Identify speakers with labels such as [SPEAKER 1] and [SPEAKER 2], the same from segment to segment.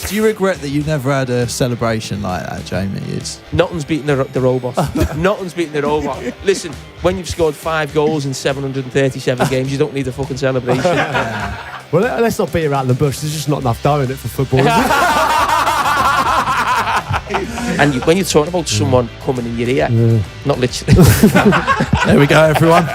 [SPEAKER 1] Do you regret that you never had a celebration like that, Jamie?
[SPEAKER 2] Nothing's beating the robot. Nothing's beating the robot. Listen, when you've scored 5 goals in 737 games, you don't need a fucking celebration.
[SPEAKER 3] Yeah. Well, let's not beat around the bush. There's just not enough dough in it for football. Is it?
[SPEAKER 2] And when you're talking about someone coming in your ear, not literally.
[SPEAKER 1] There we go, everyone.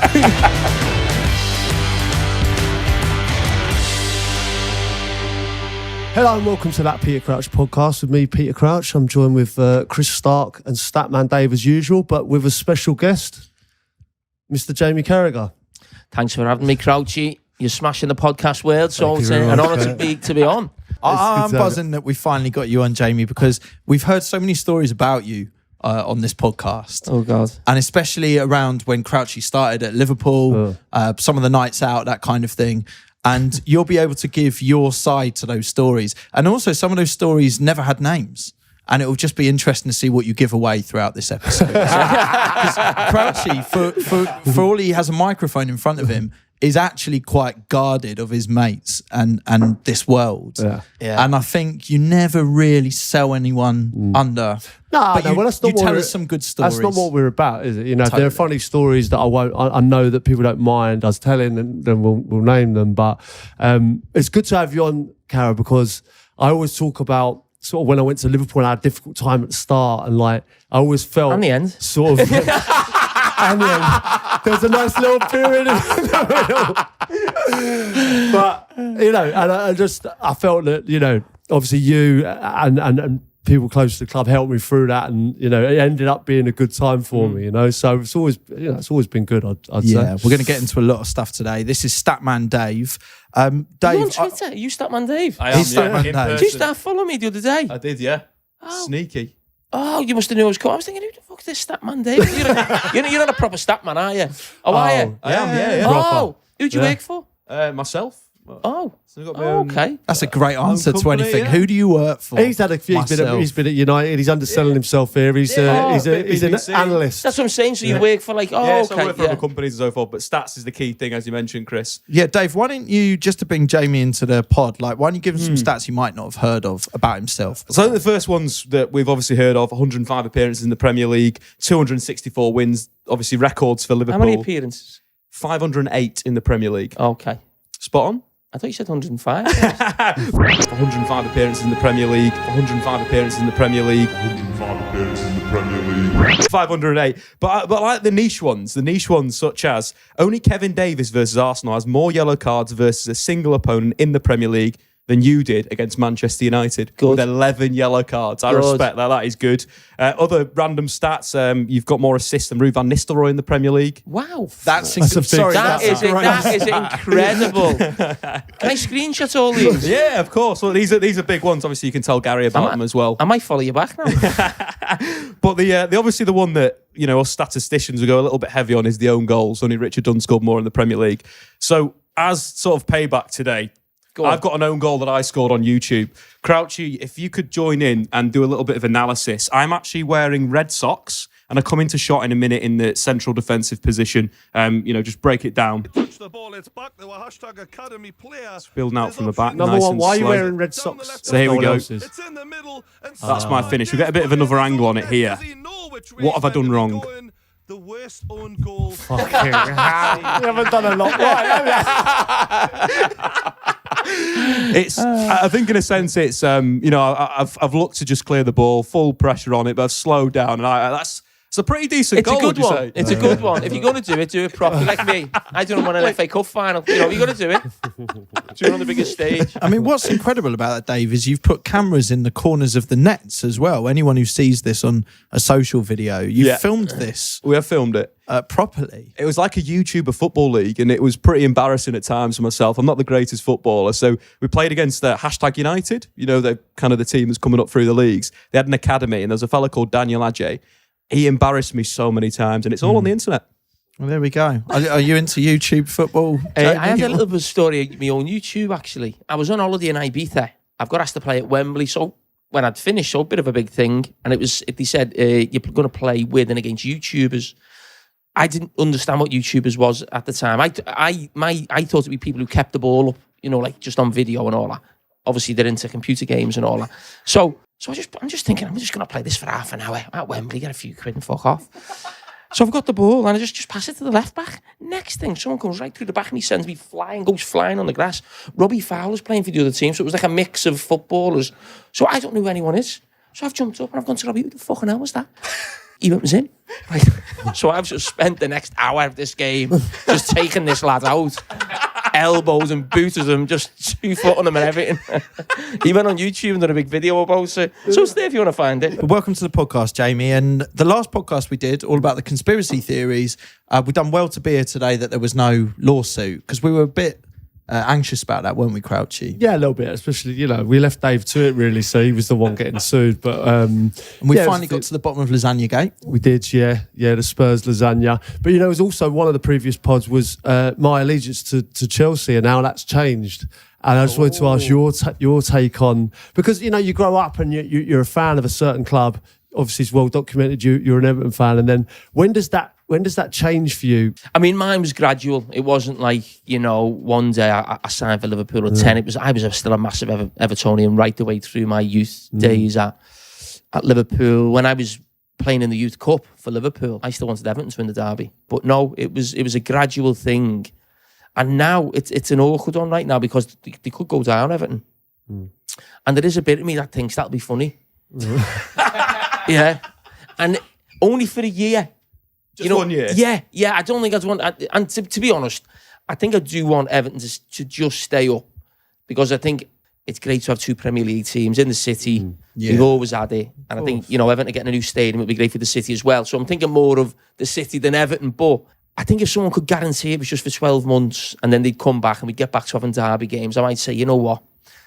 [SPEAKER 3] Hello and welcome to That Peter Crouch podcast with me, Peter Crouch. I'm joined with Chris Stark and Statman Dave as usual, but with a special guest, Mr. Jamie Carragher.
[SPEAKER 2] Thanks for having me, Crouchy. You're smashing the podcast world, so it's an honour to be on.
[SPEAKER 1] I'm buzzing that we finally got you on, Jamie, because we've heard so many stories about you on this podcast.
[SPEAKER 2] Oh, God.
[SPEAKER 1] And especially around when Crouchy started at Liverpool, some of the nights out, that kind of thing. And you'll be able to give your side to those stories. And also, some of those stories never had names. And it will just be interesting to see what you give away throughout this episode. Because Crouchy, for all he has a microphone in front of him, is actually quite guarded of his mates and this world. Yeah. And I think you never really sell anyone under.
[SPEAKER 3] Well, that's not
[SPEAKER 1] you tell us some good stories.
[SPEAKER 3] That's not what we're about, is it? You know,
[SPEAKER 1] Totally.
[SPEAKER 3] there are funny stories that I know that people don't mind us telling, and then we'll name them. But it's good to have you on, Cara, because I always talk about sort of when I went to Liverpool and I had a difficult time at the start, and like I always felt
[SPEAKER 2] And the end.
[SPEAKER 3] sort of. And then there's a nice little period in the middle. But, you know, and I felt that, you know, obviously you and people close to the club helped me through that, and, you know, it ended up being a good time for me, you know. So it's always been good, I'd say.
[SPEAKER 1] Yeah, we're going to get into a lot of stuff today. This is Statman Dave. Dave,
[SPEAKER 2] You on Twitter? You Statman Dave?
[SPEAKER 4] I am,
[SPEAKER 1] He's Statman Dave.
[SPEAKER 2] Did you start following me the other day?
[SPEAKER 4] I did, yeah.
[SPEAKER 2] Oh.
[SPEAKER 4] Sneaky.
[SPEAKER 2] Oh, you must have known I was coming. I was thinking, who the fuck is this Statman Dave? You're not a proper Statman, are you? Oh, are you?
[SPEAKER 4] I am, yeah.
[SPEAKER 2] Oh, who'd you work for?
[SPEAKER 4] Myself.
[SPEAKER 2] Oh,
[SPEAKER 4] So I've got my own-
[SPEAKER 2] okay.
[SPEAKER 1] that's a great answer to
[SPEAKER 4] company,
[SPEAKER 1] anything.
[SPEAKER 4] yeah.
[SPEAKER 1] Who do you work for?
[SPEAKER 3] He's had a few. He's been at United. He's underselling himself here. He's
[SPEAKER 4] bit
[SPEAKER 3] an
[SPEAKER 4] BBC.
[SPEAKER 3] analyst.
[SPEAKER 2] That's what I'm saying. So you work for like,
[SPEAKER 4] Yeah, so I
[SPEAKER 2] okay.
[SPEAKER 4] work for other companies and so forth, but stats is the key thing, as you mentioned, Chris.
[SPEAKER 1] Yeah, Dave, why don't you, just to bring Jamie into the pod, like, why don't you give him some stats you might not have heard of about himself?
[SPEAKER 4] So I think the first ones that we've obviously heard of, 105 appearances in the Premier League, 264 wins, obviously records for Liverpool.
[SPEAKER 2] How many appearances?
[SPEAKER 4] 508 in the Premier League.
[SPEAKER 2] Okay.
[SPEAKER 4] Spot on.
[SPEAKER 2] I thought you said 105.
[SPEAKER 4] 105 appearances in the Premier League. 105 appearances in the Premier League. 508. But like the niche ones such as only Kevin Davies versus Arsenal has more yellow cards versus a single opponent in the Premier League than you did against Manchester United.
[SPEAKER 2] Good.
[SPEAKER 4] With 11 yellow cards. I respect that. That is good. Other random stats, you've got more assists than Ruud van Nistelrooy in the Premier League.
[SPEAKER 2] Wow.
[SPEAKER 1] That's
[SPEAKER 3] a big-
[SPEAKER 1] sorry,
[SPEAKER 2] That
[SPEAKER 1] that's
[SPEAKER 2] is incredible. Can I screenshot all these?
[SPEAKER 4] Yeah, of course. Well, these are big ones. Obviously, you can tell Gary about them as well.
[SPEAKER 2] I might follow you back now.
[SPEAKER 4] But the obviously the one that, you know, us statisticians will go a little bit heavy on is the own goals. Only Richard Dunn scored more in the Premier League. So as sort of payback today, I've got an own goal that I scored on YouTube. Crouchy, if you could join in and do a little bit of analysis. I'm actually wearing red socks and I come into shot in a minute in the central defensive position. You know, just break it down.
[SPEAKER 5] Touch the ball, it's back to a #academy player.
[SPEAKER 4] Building out from the back.
[SPEAKER 3] Number
[SPEAKER 4] nice
[SPEAKER 3] one,
[SPEAKER 4] and
[SPEAKER 3] why are you
[SPEAKER 4] slow.
[SPEAKER 3] wearing red socks?
[SPEAKER 4] So here we go.
[SPEAKER 5] It's in the middle. And
[SPEAKER 4] That's my finish. We get a bit of another angle on it here. What have I done wrong?
[SPEAKER 5] The worst own goal.
[SPEAKER 3] You haven't done a lot right, have
[SPEAKER 4] It's. I think in a sense, it's. You know, I've looked to just clear the ball, full pressure on it, but I've slowed down, and that's. It's a pretty decent
[SPEAKER 2] It's
[SPEAKER 4] goal.
[SPEAKER 2] a good
[SPEAKER 4] would you
[SPEAKER 2] one.
[SPEAKER 4] say?
[SPEAKER 2] It's a good one. If you're going to do it properly. Like me. I don't want an FA Cup final. You know, you've got to do it. Do it on the biggest stage.
[SPEAKER 1] I mean, what's incredible about that, Dave, is you've put cameras in the corners of the nets as well. Anyone who sees this on a social video, you've filmed this
[SPEAKER 4] We have filmed it.
[SPEAKER 1] properly.
[SPEAKER 4] It was like a YouTuber football league, and it was pretty embarrassing at times for myself. I'm not the greatest footballer, so we played against #United. You know, the kind of the team that's coming up through the leagues. They had an academy, and there was a fella called Daniel Adjei. He embarrassed me so many times, and it's all on the internet.
[SPEAKER 1] Well, there we go. Are you into YouTube football?
[SPEAKER 2] I had
[SPEAKER 1] Jamie?
[SPEAKER 2] a little bit of story of my own YouTube, actually. I was on holiday in Ibiza. I've got asked to play at Wembley, so when I'd finished, so a bit of a big thing, and they said, you're going to play with and against YouTubers. I didn't understand what YouTubers was at the time. I thought it'd be people who kept the ball up, you know, like just on video and all that. obviously they're into computer games and all that. So I'm just thinking, I'm just going to play this for half an hour at Wembley, get a few quid and fuck off. So I've got the ball and I just pass it to the left back. Next thing, someone comes right through the back and he sends me flying, goes flying on the grass. Robbie Fowler's playing for the other team, so it was like a mix of footballers. So I don't know who anyone is. So I've jumped up and I've gone to Robbie, who the fucking hell was that? He was in. Right. So I've just spent the next hour of this game just taking this lad out. Elbows and booted him, just 2 foot on him and everything. He went on YouTube and did a big video about it. So stay if you want to find it.
[SPEAKER 1] Welcome to the podcast, Jamie. And the last podcast we did, all about the conspiracy theories, we've done well to be here today that there was no lawsuit, because we were a bit anxious about that, weren't we, Crouchy?
[SPEAKER 3] Yeah, a little bit, especially, we left Dave to it, really, so he was the one getting sued. But
[SPEAKER 1] and we finally got to the bottom of Lasagna Gate.
[SPEAKER 3] We did, yeah, the Spurs lasagna. But, it was also one of the previous pods was my allegiance to Chelsea, and now that's changed. And I just wanted to ask your take on, because, you grow up and you're a fan of a certain club. Obviously, it's well documented you're an Everton fan. And then when does that change for you?
[SPEAKER 2] I mean, mine was gradual. It wasn't like, one day I signed for Liverpool at 10. I was still a massive Evertonian right the way through my youth days at Liverpool. When I was playing in the Youth Cup for Liverpool, I still wanted Everton to win the derby. But no, it was a gradual thing. And now it's an awkward one right now, because they could go down, Everton. And there is a bit of me that thinks that'll be funny. Yeah. And only for a year.
[SPEAKER 4] Just 1 year?
[SPEAKER 2] Yeah. I don't think I'd want... And to be honest, I think I do want Everton to just stay up, because I think it's great to have 2 Premier League teams in the city. We've always had it. And I think, Everton getting a new stadium would be great for the city as well. So I'm thinking more of the city than Everton. But I think if someone could guarantee it was just for 12 months and then they'd come back and we'd get back to having derby games, I might say, you know what?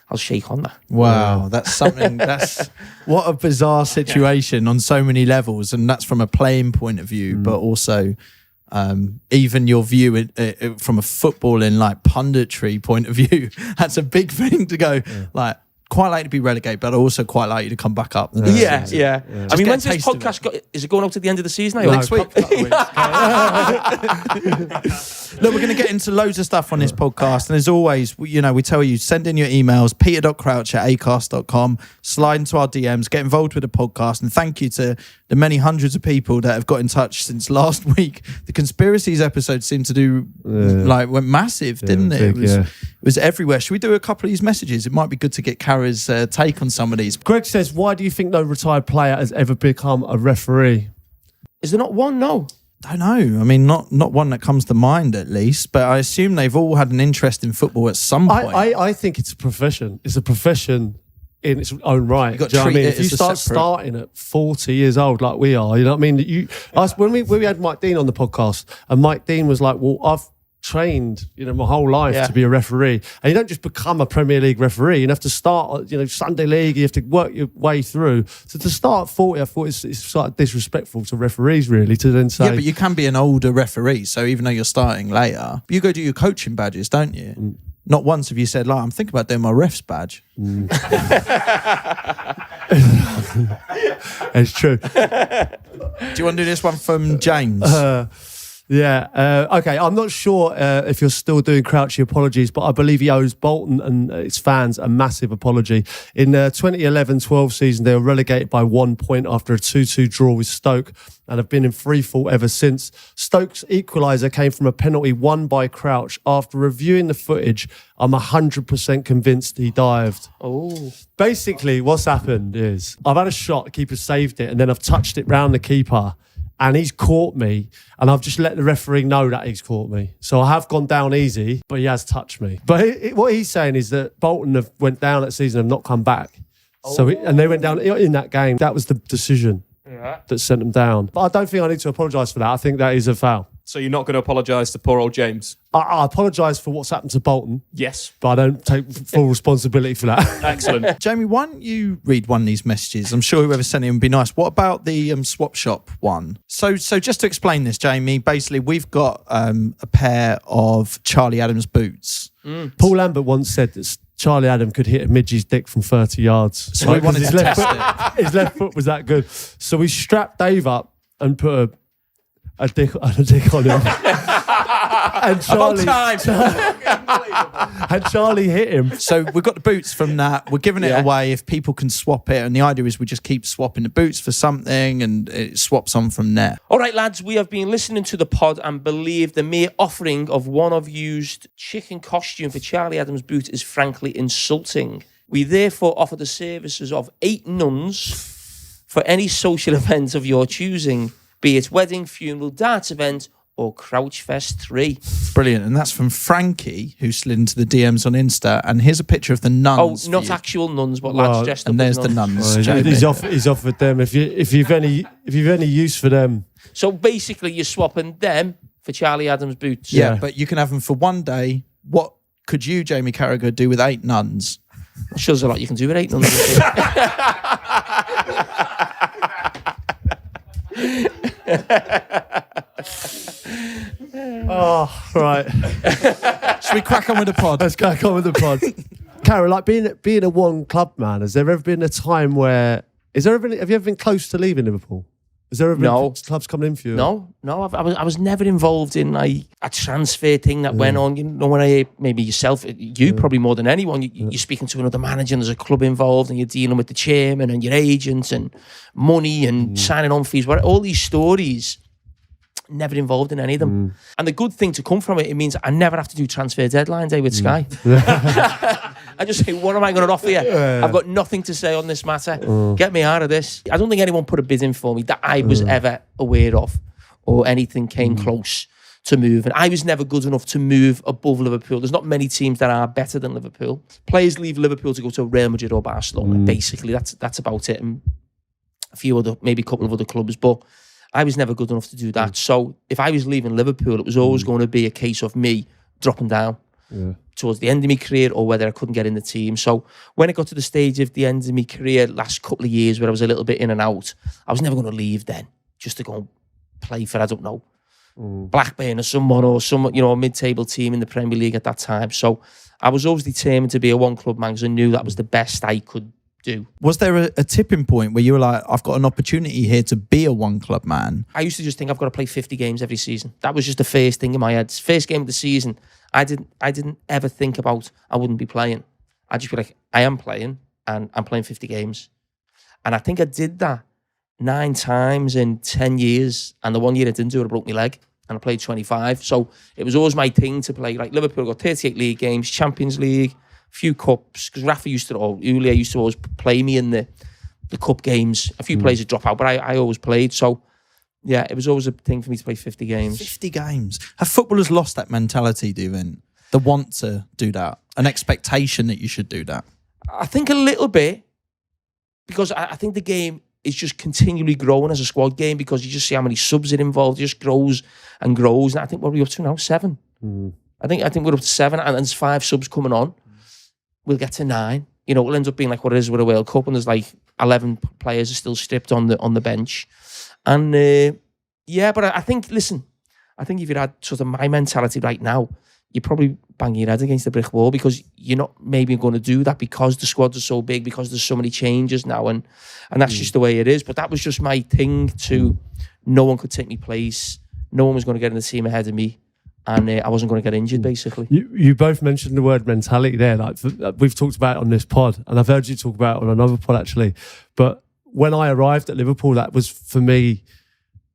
[SPEAKER 2] I'll shake on that.
[SPEAKER 1] Wow, that's something. That's what a bizarre situation on so many levels, and that's from a playing point of view, but also even your view from a footballing punditry point of view. That's a big thing to go quite like to be relegated, but also quite like you to come back up.
[SPEAKER 2] Yeah. I mean, when's this podcast is it going up to the end of the season?
[SPEAKER 1] Next week. Look, we're going to get into loads of stuff on this podcast. And as always, we tell you, send in your emails, peter.crouch@acast.com, slide into our DMs, get involved with the podcast. And thank you to the many hundreds of people that have got in touch since last week. The conspiracies episode seemed to do, went massive, didn't it?
[SPEAKER 3] Big,
[SPEAKER 1] it was everywhere. Should we do a couple of these messages? It might be good to get Kara's take on some of these.
[SPEAKER 3] Greg says, why do you think no retired player has ever become a referee?
[SPEAKER 2] Is there not one? No.
[SPEAKER 1] I don't know. I mean, not one that comes to mind, at least. But I assume they've all had an interest in football at some point.
[SPEAKER 3] I think it's a profession. It's a profession in its own right.
[SPEAKER 1] You've got
[SPEAKER 3] Do you know what I mean? If you
[SPEAKER 1] separate...
[SPEAKER 3] starting at 40 years old like we are, you know what I mean? When we had Mike Dean on the podcast, and Mike Dean was like, well, I've trained my whole life to be a referee, and you don't just become a Premier League referee. You have to start Sunday League, you have to work your way through. So to start at 40, I thought it's sort of disrespectful to referees, really, to then say...
[SPEAKER 1] Yeah, but you can be an older referee, so even though you're starting later, you go do your coaching badges, don't you? Not once have you said, I'm thinking about doing my ref's badge.
[SPEAKER 3] It's true.
[SPEAKER 1] Do you want to do this one from James?
[SPEAKER 3] Okay, I'm not sure if you're still doing Crouchy apologies, but I believe he owes Bolton and its fans a massive apology. In the 2011-12 season, they were relegated by 1 point after a 2-2 draw with Stoke and have been in freefall ever since. Stoke's equaliser came from a penalty won by Crouch. After reviewing the footage, I'm 100% convinced he dived.
[SPEAKER 2] Oh.
[SPEAKER 3] Basically, what's happened is I've had a shot, the keeper saved it, and then I've touched it round the keeper. And he's caught me, and I've just let the referee know that he's caught me. So I have gone down easy, but he has touched me. But what he's saying is that Bolton have went down that season and have not come back. And they went down in that game. That was the decision that sent them down. But I don't think I need to apologise for that. I think that is a foul.
[SPEAKER 4] So you're not going to apologise to poor old James?
[SPEAKER 3] I apologise for what's happened to Bolton.
[SPEAKER 4] Yes.
[SPEAKER 3] But I don't take full responsibility for that.
[SPEAKER 4] Excellent.
[SPEAKER 1] Jamie, why don't you read one of these messages? I'm sure whoever sent it would be nice. What about the swap shop one? So just to explain this, Jamie, basically we've got a pair of Charlie Adams boots.
[SPEAKER 3] Paul Lambert once said that Charlie Adam could hit a midgie's dick from 30 yards.
[SPEAKER 1] So we wanted to test it.
[SPEAKER 3] His left foot was that good. So we strapped Dave up and put a dick on him. and
[SPEAKER 2] About time.
[SPEAKER 3] and Charlie hit him.
[SPEAKER 1] So we've got the boots from that. We're giving it
[SPEAKER 2] Yeah.
[SPEAKER 1] away if people can swap it. And the idea is we just keep swapping the boots for something and it swaps on from there.
[SPEAKER 2] All right, lads, we have been listening to the pod and believe the mere offering of one of used chicken costume for Charlie Adams' boot is frankly insulting. We therefore offer the services of 8 nuns for any social event of your choosing, be it wedding, funeral, darts event, or Crouchfest 3.
[SPEAKER 1] Brilliant. And that's from Frankie, who slid into the DMs on Insta. And here's a picture of the
[SPEAKER 2] Oh,
[SPEAKER 1] nuns. for
[SPEAKER 2] not
[SPEAKER 1] you.
[SPEAKER 2] actual nuns, but
[SPEAKER 3] Well,
[SPEAKER 2] lads dressed up
[SPEAKER 1] And there's
[SPEAKER 2] as
[SPEAKER 1] the
[SPEAKER 2] nuns.
[SPEAKER 1] nuns.
[SPEAKER 3] He's offered them if you've any use for them.
[SPEAKER 2] So basically, you're swapping them for Charlie Adams' boots.
[SPEAKER 1] Yeah,
[SPEAKER 3] Yeah.
[SPEAKER 1] but you can have them for one day. What could you, Jamie Carragher, do with 8 nuns?
[SPEAKER 2] I'm sure there's a lot you can do with 8 nuns.
[SPEAKER 3] Oh, right.
[SPEAKER 1] Should we crack on with the pod?
[SPEAKER 3] Let's crack on with the pod. Carol, like being a one club man, has there ever been a time where have you ever been close to leaving Liverpool? Has there ever been
[SPEAKER 2] No.
[SPEAKER 3] clubs coming in for you?
[SPEAKER 2] No, I was never involved in like a transfer thing that went on. You know, when I maybe yourself, you probably more than anyone, you're speaking to another manager and there's a club involved and you're dealing with the chairman and your agents and money and signing on fees. All these stories, never involved in any of them. And the good thing to come from it, it means I never have to do transfer deadline day with Sky. I just say, what am I going to offer you? I've got nothing to say on this matter. Get me out of this. I don't think anyone put a bid in for me that I was ever aware of or anything came close to move. And I was never good enough to move above Liverpool. There's not many teams that are better than Liverpool. Players leave Liverpool to go to Real Madrid or Barcelona. Basically, that's about it. And a few other, maybe a couple of other clubs, but I was never good enough to do that. So if I was leaving Liverpool, it was always going to be a case of me dropping down towards the end of my career or whether I couldn't get in the team. So when it got to the stage of the end of my career, last couple of years where I was a little bit in and out, I was never going to leave then just to go and play for, I don't know, Blackburn or someone, a mid-table team in the Premier League at that time. So I was always determined to be a one-club man because I knew that was the best I could do.
[SPEAKER 1] Was there a tipping point where you were like, I've got an opportunity here to be a one club man?
[SPEAKER 2] I used to just think I've got to play 50 games every season. That was just the first thing in my head. First game of the season, I didn't ever think about I wouldn't be playing. I'd just be like, I am playing and I'm playing 50 games. And I think I did that 9 times in 10 years. And the one year I didn't do it, I broke my leg and I played 25. So it was always my thing to play. Like Liverpool got 38 league games, Champions League, few cups, because Rafa used to always play me in the cup games. A few players would drop out, but I always played. So yeah, it was always a thing for me to play 50 games.
[SPEAKER 1] 50 games. Have footballers lost that mentality, do you think? The want to do that? An expectation that you should do that?
[SPEAKER 2] I think a little bit, because I think the game is just continually growing as a squad game because you just see how many subs it involved. It just grows and grows. And I think what are we up to now? 7. I think we're up to 7 and there's 5 subs coming on. We'll get to 9. You know, it'll end up being like what it is with a World Cup, and there's like 11 players are still stripped on the bench. And but I think, listen, I think if you had sort of my mentality right now, you're probably banging your head against the brick wall because you're not maybe going to do that because the squads are so big, because there's so many changes now, and that's just the way it is. But that was just my thing to, no one could take me place, no one was going to get in the team ahead of me. And I wasn't going to get injured, basically.
[SPEAKER 3] You both mentioned the word mentality there. Like we've talked about it on this pod, and I've heard you talk about it on another pod actually. But when I arrived at Liverpool, that was for me.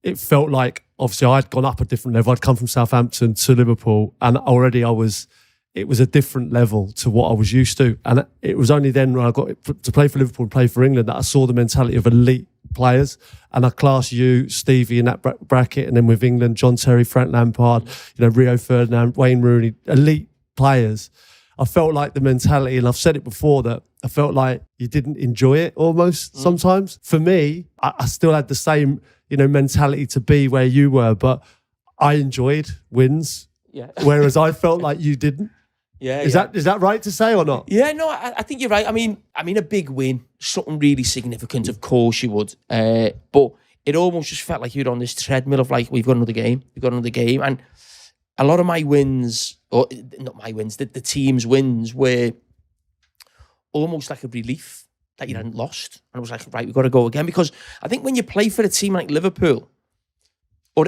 [SPEAKER 3] It felt like obviously I'd gone up a different level. I'd come from Southampton to Liverpool, and already it was a different level to what I was used to. And it was only then when I got to play for Liverpool and play for England that I saw the mentality of elite players. And I class you, Stevie, in that bracket. And then with England, John Terry, Frank Lampard, Rio Ferdinand, Wayne Rooney, elite players. I felt like the mentality, and I've said it before, that I felt like you didn't enjoy it almost sometimes. For me, I still had the same, mentality to be where you were, but I enjoyed wins.
[SPEAKER 2] Yeah.
[SPEAKER 3] Whereas I felt like you didn't.
[SPEAKER 2] Yeah.
[SPEAKER 3] Is that right to say or not?
[SPEAKER 2] Yeah, no, I think you're right. I mean, a big win, something really significant, of course you would. But it almost just felt like you were on this treadmill of like, we've got another game. And a lot of my wins, or not my wins, the team's wins were almost like a relief that you hadn't lost. And I was like, right, we've got to go again. Because I think when you play for a team like Liverpool,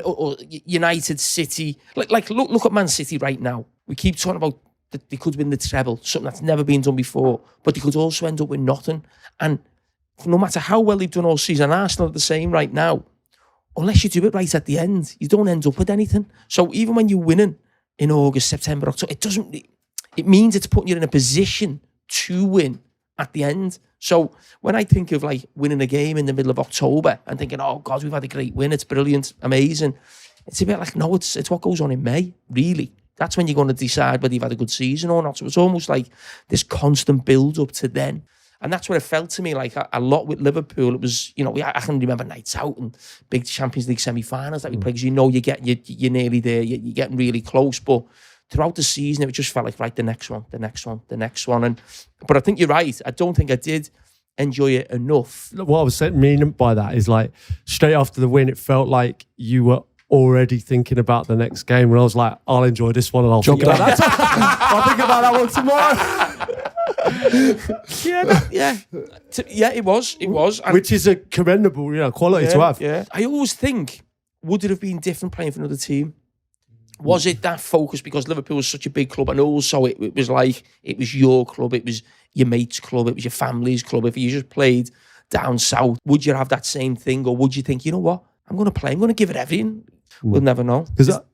[SPEAKER 2] or United, City. Like look at Man City right now. We keep talking about that they could win the treble, something that's never been done before, but they could also end up with nothing. And no matter how well they've done all season, Arsenal are the same right now. Unless you do it right at the end, you don't end up with anything. So even when you're winning in August, September, October, it means it's putting you in a position to win at the end. So when I think of like winning a game in the middle of October and thinking, oh God, we've had a great win, it's brilliant, amazing. It's a bit like, no, it's what goes on in May, really. That's when you're going to decide whether you've had a good season or not. So it's almost like this constant build up to then. And that's what it felt to me like a lot with Liverpool. It was, I can remember nights out and big Champions League semi-finals that we played, because you're nearly there, you're getting really close. But throughout the season, it just felt like, right, the next one. But I think you're right. I don't think I did enjoy it enough.
[SPEAKER 3] What I was meaning by that is like straight after the win, it felt like you were already thinking about the next game. When I was like, I'll enjoy this one and I'll think about that. I'll think about that one tomorrow.
[SPEAKER 2] It was. And
[SPEAKER 3] which is a commendable, quality to have.
[SPEAKER 2] Yeah. I always think, would it have been different playing for another team? Was it that focus because Liverpool was such a big club, and also it was like it was your club, it was your mate's club, it was your family's club. If you just played down south, would you have that same thing, or would you think, you know what, I'm going to play, I'm going to give it everything? We'll never know.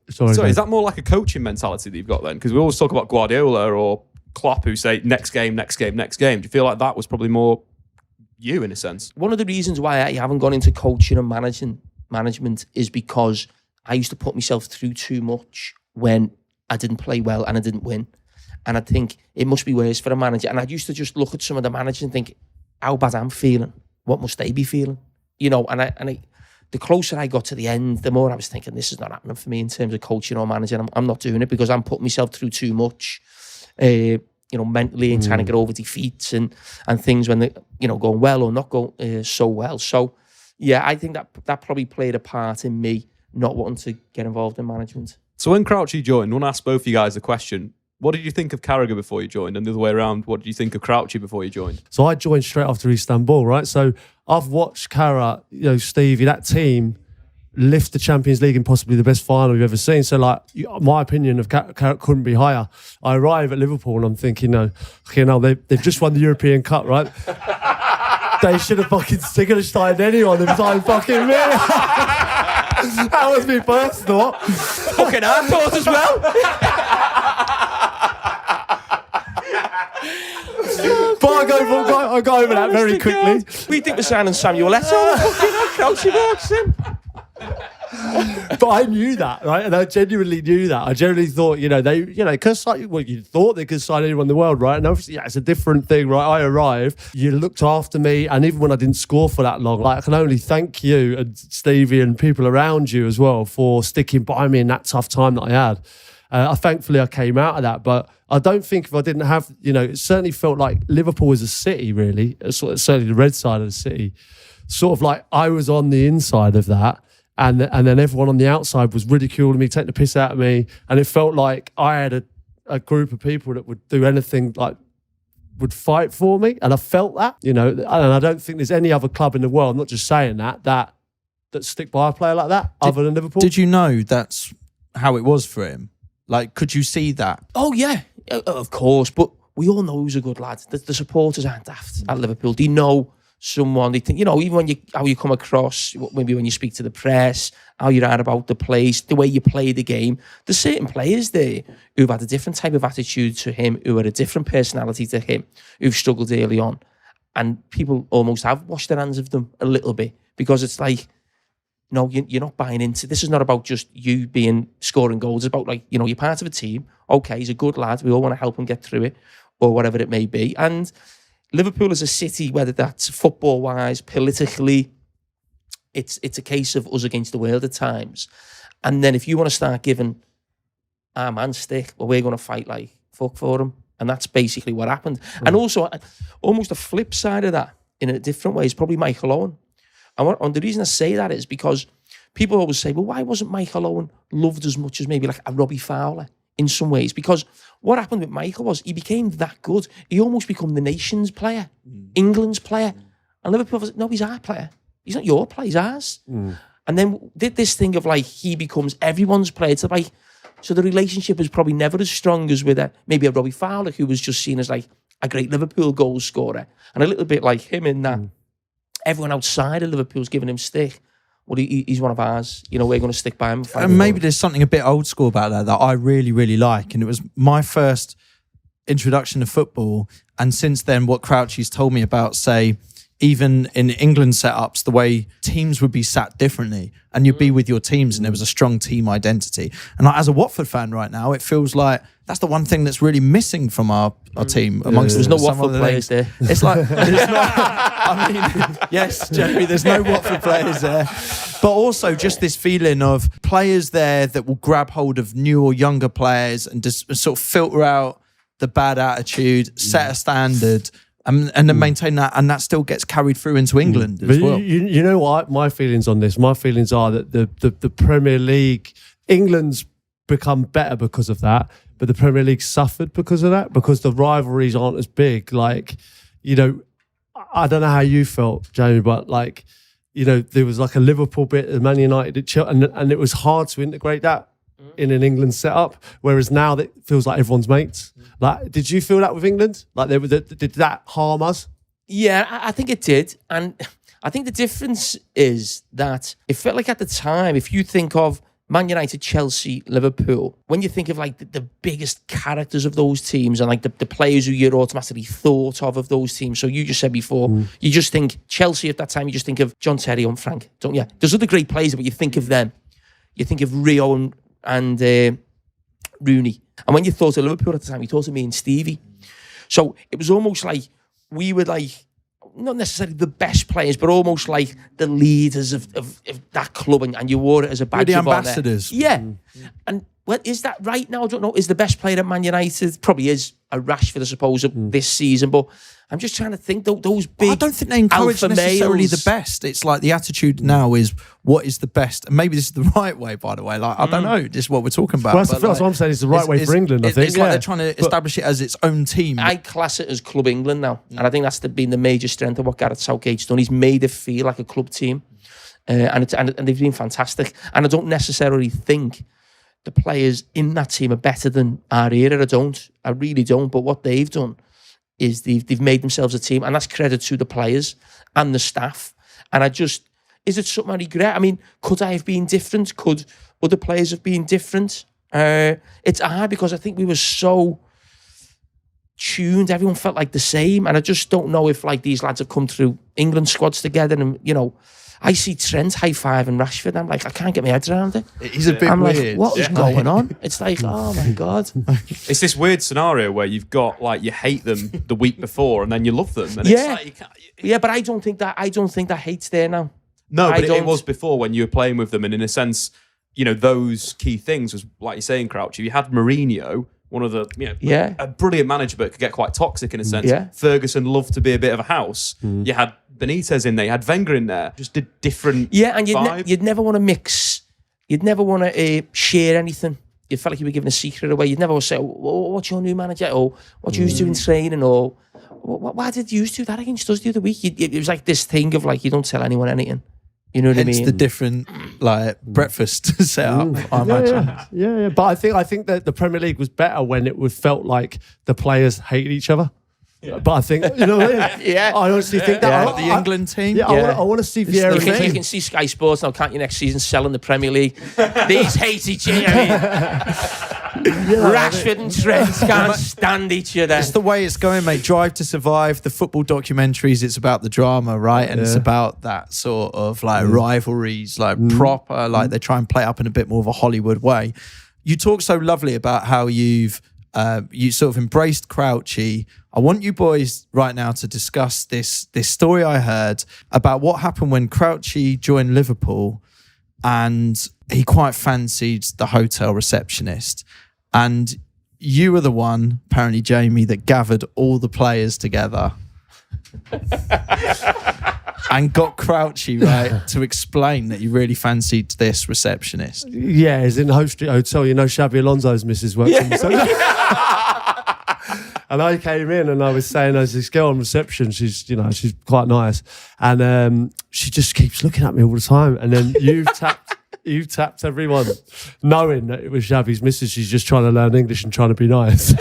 [SPEAKER 4] Sorry, is that more like a coaching mentality that you've got then? Because we always talk about Guardiola or Klopp who say next game. Do you feel like that was probably more you in a sense?
[SPEAKER 2] One of the reasons why I haven't gone into coaching and management is because I used to put myself through too much when I didn't play well and I didn't win. And I think it must be worse for a manager. And I used to just look at some of the managers and think, how bad I'm feeling. What must they be feeling? The closer I got to the end, the more I was thinking, this is not happening for me in terms of coaching or managing. I'm not doing it because I'm putting myself through too much, mentally, and trying to get over defeats and things when they, going well or not going so well. So, yeah, I think that probably played a part in me not wanting to get involved in management.
[SPEAKER 4] So when Crouchy joined, I want to ask both of you guys a question. What did you think of Carragher before you joined? And the other way around, what did you think of Crouchy before you joined?
[SPEAKER 3] So I joined straight after Istanbul, right? So I've watched Cara, Stevie, that team lift the Champions League in possibly the best final we've ever seen. So, like, my opinion of Cara couldn't be higher. I arrive at Liverpool and I'm thinking, they've just won the European Cup, right? They should have fucking started anyone. They've started fucking me. That was me personal.
[SPEAKER 2] Fucking I thought as well.
[SPEAKER 3] But I go over that very quickly.
[SPEAKER 2] We think we're signing Samuel Eto'o. Fucking hell, Crouchy walks in.
[SPEAKER 3] But I knew that, right? And I genuinely knew that. I generally thought, they could sign, you thought they could sign anyone in the world, right? And obviously, it's a different thing, right? I arrived, you looked after me, and even when I didn't score for that long, I can only thank you and Stevie and people around you as well for sticking by me in that tough time that I had. Thankfully, I came out of that, but I don't think if I didn't have, it certainly felt like Liverpool was a city, really, certainly the red side of the city, sort of like I was on the inside of that. And then everyone on the outside was ridiculing me, taking the piss out of me. And it felt like I had a group of people that would do anything, like would fight for me. And I felt that, and I don't think there's any other club in the world, I'm not just saying that stick by a player like that other than Liverpool.
[SPEAKER 1] Did you know that's how it was for him? Like, could you see that?
[SPEAKER 2] Oh, yeah, of course. But we all know he's a good lad. The supporters aren't daft at Liverpool. They know someone, they think, even when how you come across, maybe when you speak to the press, how you are about the place, the way you play the game. There's certain players there who've had a different type of attitude to him, who had a different personality to him, who've struggled early on. And people almost have washed their hands of them a little bit, because it's like, no, you're not buying into this. Is not about just you scoring goals. It's about, like, you're part of a team. Okay, he's a good lad. We all want to help him get through it, or whatever it may be. And Liverpool is a city, whether that's football-wise, politically, it's a case of us against the world at times. And then if you want to start giving our man stick, well, we're going to fight like fuck for him. And that's basically what happened. And also, almost a flip side of that, in a different way, is probably Michael Owen. And the reason I say that is because people always say, well, why wasn't Michael Owen loved as much as maybe like a Robbie Fowler in some ways? Because what happened with Michael was he became that good. He almost became the nation's player, England's player. And Liverpool was, no, he's our player. He's not your player, he's ours. And and then did this thing of like he becomes everyone's player. So like, so the relationship was probably never as strong as with maybe a Robbie Fowler, who was just seen as like a great Liverpool goal scorer, and a little bit like him in that everyone outside of Liverpool's giving him stick. Well, he's one of ours. You know, we're going to stick by him.
[SPEAKER 1] And maybe there's something a bit old school about that I really, really like. And it was my first introduction to football. And since then, what Crouchy's told me about, say, even in England setups, the way teams would be sat differently, and you'd be with your teams, and there was a strong team identity. And like, as a Watford fan right now, it feels like that's the one thing that's really missing from our team. Amongst
[SPEAKER 2] there's no
[SPEAKER 1] some
[SPEAKER 2] Watford
[SPEAKER 1] other
[SPEAKER 2] players
[SPEAKER 1] things.
[SPEAKER 2] there.
[SPEAKER 1] It's like it's not. I mean, yes, Jeremy, there's no Watford players there, but also just this feeling of players there that will grab hold of new or younger players and just sort of filter out the bad attitude, set a standard. And then maintain that, and that still gets carried through into England as well.
[SPEAKER 3] You know what? My feelings on this, my feelings are that the Premier League, England's become better because of that, but the Premier League suffered because of that, because the rivalries aren't as big. Like, you know, I don't know how you felt, Jamie, but like, you know, there was like a Liverpool bit, a Man United at Chelsea, and it was hard to integrate that in an England setup, whereas now it feels like everyone's mates. Like, did you feel that with England? Like, did that harm us?
[SPEAKER 2] Yeah, I think it did. And I think the difference is that it felt like at the time, if you think of Man United, Chelsea, Liverpool, when you think of like the biggest characters of those teams and like the players who you're automatically thought of those teams. So you just said before, you just think Chelsea at that time, you just think of John Terry and Frank, don't you? There's other great players, but you think of them. You think of Rio and Rooney. And when you thought of Liverpool at the time, you thought of me and Stevie. So it was almost like we were like, not necessarily the best players, but almost like the leaders of that club, and you wore it as a badge
[SPEAKER 1] the
[SPEAKER 2] of honor.
[SPEAKER 1] ambassadors.
[SPEAKER 2] Yeah. And well, is that right now? I don't know. Is the best player at Man United? Probably is a Rashford, I suppose, of this season. But I'm just trying to think, those big
[SPEAKER 1] I don't think they encourage
[SPEAKER 2] alpha
[SPEAKER 1] necessarily
[SPEAKER 2] males.
[SPEAKER 1] the best. It's like the attitude now is what is the best, and maybe this is the right way. By the way, like I don't know, this is what we're talking about.
[SPEAKER 3] Well, that's
[SPEAKER 1] but,
[SPEAKER 3] what I'm saying. It's the right way for England. I think
[SPEAKER 1] it's like they're trying to establish it as its own team.
[SPEAKER 2] I class it as Club England now. And I think that's been the major strength of what Gareth Southgate's done. He's made it feel like a club team. And they've been fantastic. And I don't necessarily think the players in that team are better than our era. I really don't. But what they've done is they've made themselves a team. And that's credit to the players and the staff. And is it something I regret? I mean, could I have been different? Could other players have been different? It's hard because I think we were so tuned. Everyone felt like the same. And I just don't know if like these lads have come through England squads together and, you know, I see Trent high-fiving Rashford. I'm like, I can't get my head around it.
[SPEAKER 1] He's a bit
[SPEAKER 2] I'm
[SPEAKER 1] weird.
[SPEAKER 2] like, what is going on? It's like, oh my God.
[SPEAKER 4] It's this weird scenario where you've got like you hate them the week before and then you love them. And it's
[SPEAKER 2] Yeah.
[SPEAKER 4] like you can't,
[SPEAKER 2] Yeah, but I don't think that hate's there now.
[SPEAKER 4] no, but
[SPEAKER 2] I
[SPEAKER 4] it
[SPEAKER 2] don't.
[SPEAKER 4] was before when you were playing with them, and in a sense, you know, those key things was like you're saying, Crouchy. You had Mourinho, one of the
[SPEAKER 2] Yeah.
[SPEAKER 4] a brilliant manager, but could get quite toxic in a sense.
[SPEAKER 2] Yeah.
[SPEAKER 4] Ferguson loved to be a bit of a house. You had Benitez in there, you had Wenger in there, just did different.
[SPEAKER 2] Yeah, and
[SPEAKER 4] vibe.
[SPEAKER 2] you'd never want to mix. You'd never want to share anything. You felt like you were giving a secret away. You'd never want to say, oh, what's your new manager? Or what you used to in training? Or why did you used to do that against us the other week? It was like this thing of like, you don't tell anyone anything. You know what I
[SPEAKER 1] Hence
[SPEAKER 2] mean?
[SPEAKER 1] the different like breakfast setup, I imagine.
[SPEAKER 3] Yeah. But I think that the Premier League was better when it was felt like the players hated each other. Yeah. But I think, you know what I mean?
[SPEAKER 2] Yeah.
[SPEAKER 3] I honestly think that.
[SPEAKER 1] Like the England team.
[SPEAKER 3] Yeah, I want to see Vieira.
[SPEAKER 2] You can see Sky Sports now, can't you, next season selling the Premier League? These hate each other. Rashford and Trent can't stand each other.
[SPEAKER 1] It's the way it's going, mate. Drive to Survive, the football documentaries, it's about the drama, right? And it's about that sort of like rivalries, like proper, like they try and play up in a bit more of a Hollywood way. You talk so lovely about how you sort of embraced Crouchy. I want you boys right now to discuss this story I heard about what happened when Crouchy joined Liverpool and he quite fancied the hotel receptionist. And you were the one, apparently, Jamie, that gathered all the players together and got Crouchy, right, to explain that you really fancied this receptionist.
[SPEAKER 3] Yeah, it's in the Hope Street Hotel. You know, Xabi Alonso's missus works in the And I came in and I was saying, there's this girl on reception, she's quite nice. And she just keeps looking at me all the time. And then you've tapped everyone, knowing that it was Xavi's missus. She's just trying to learn English and trying to be nice.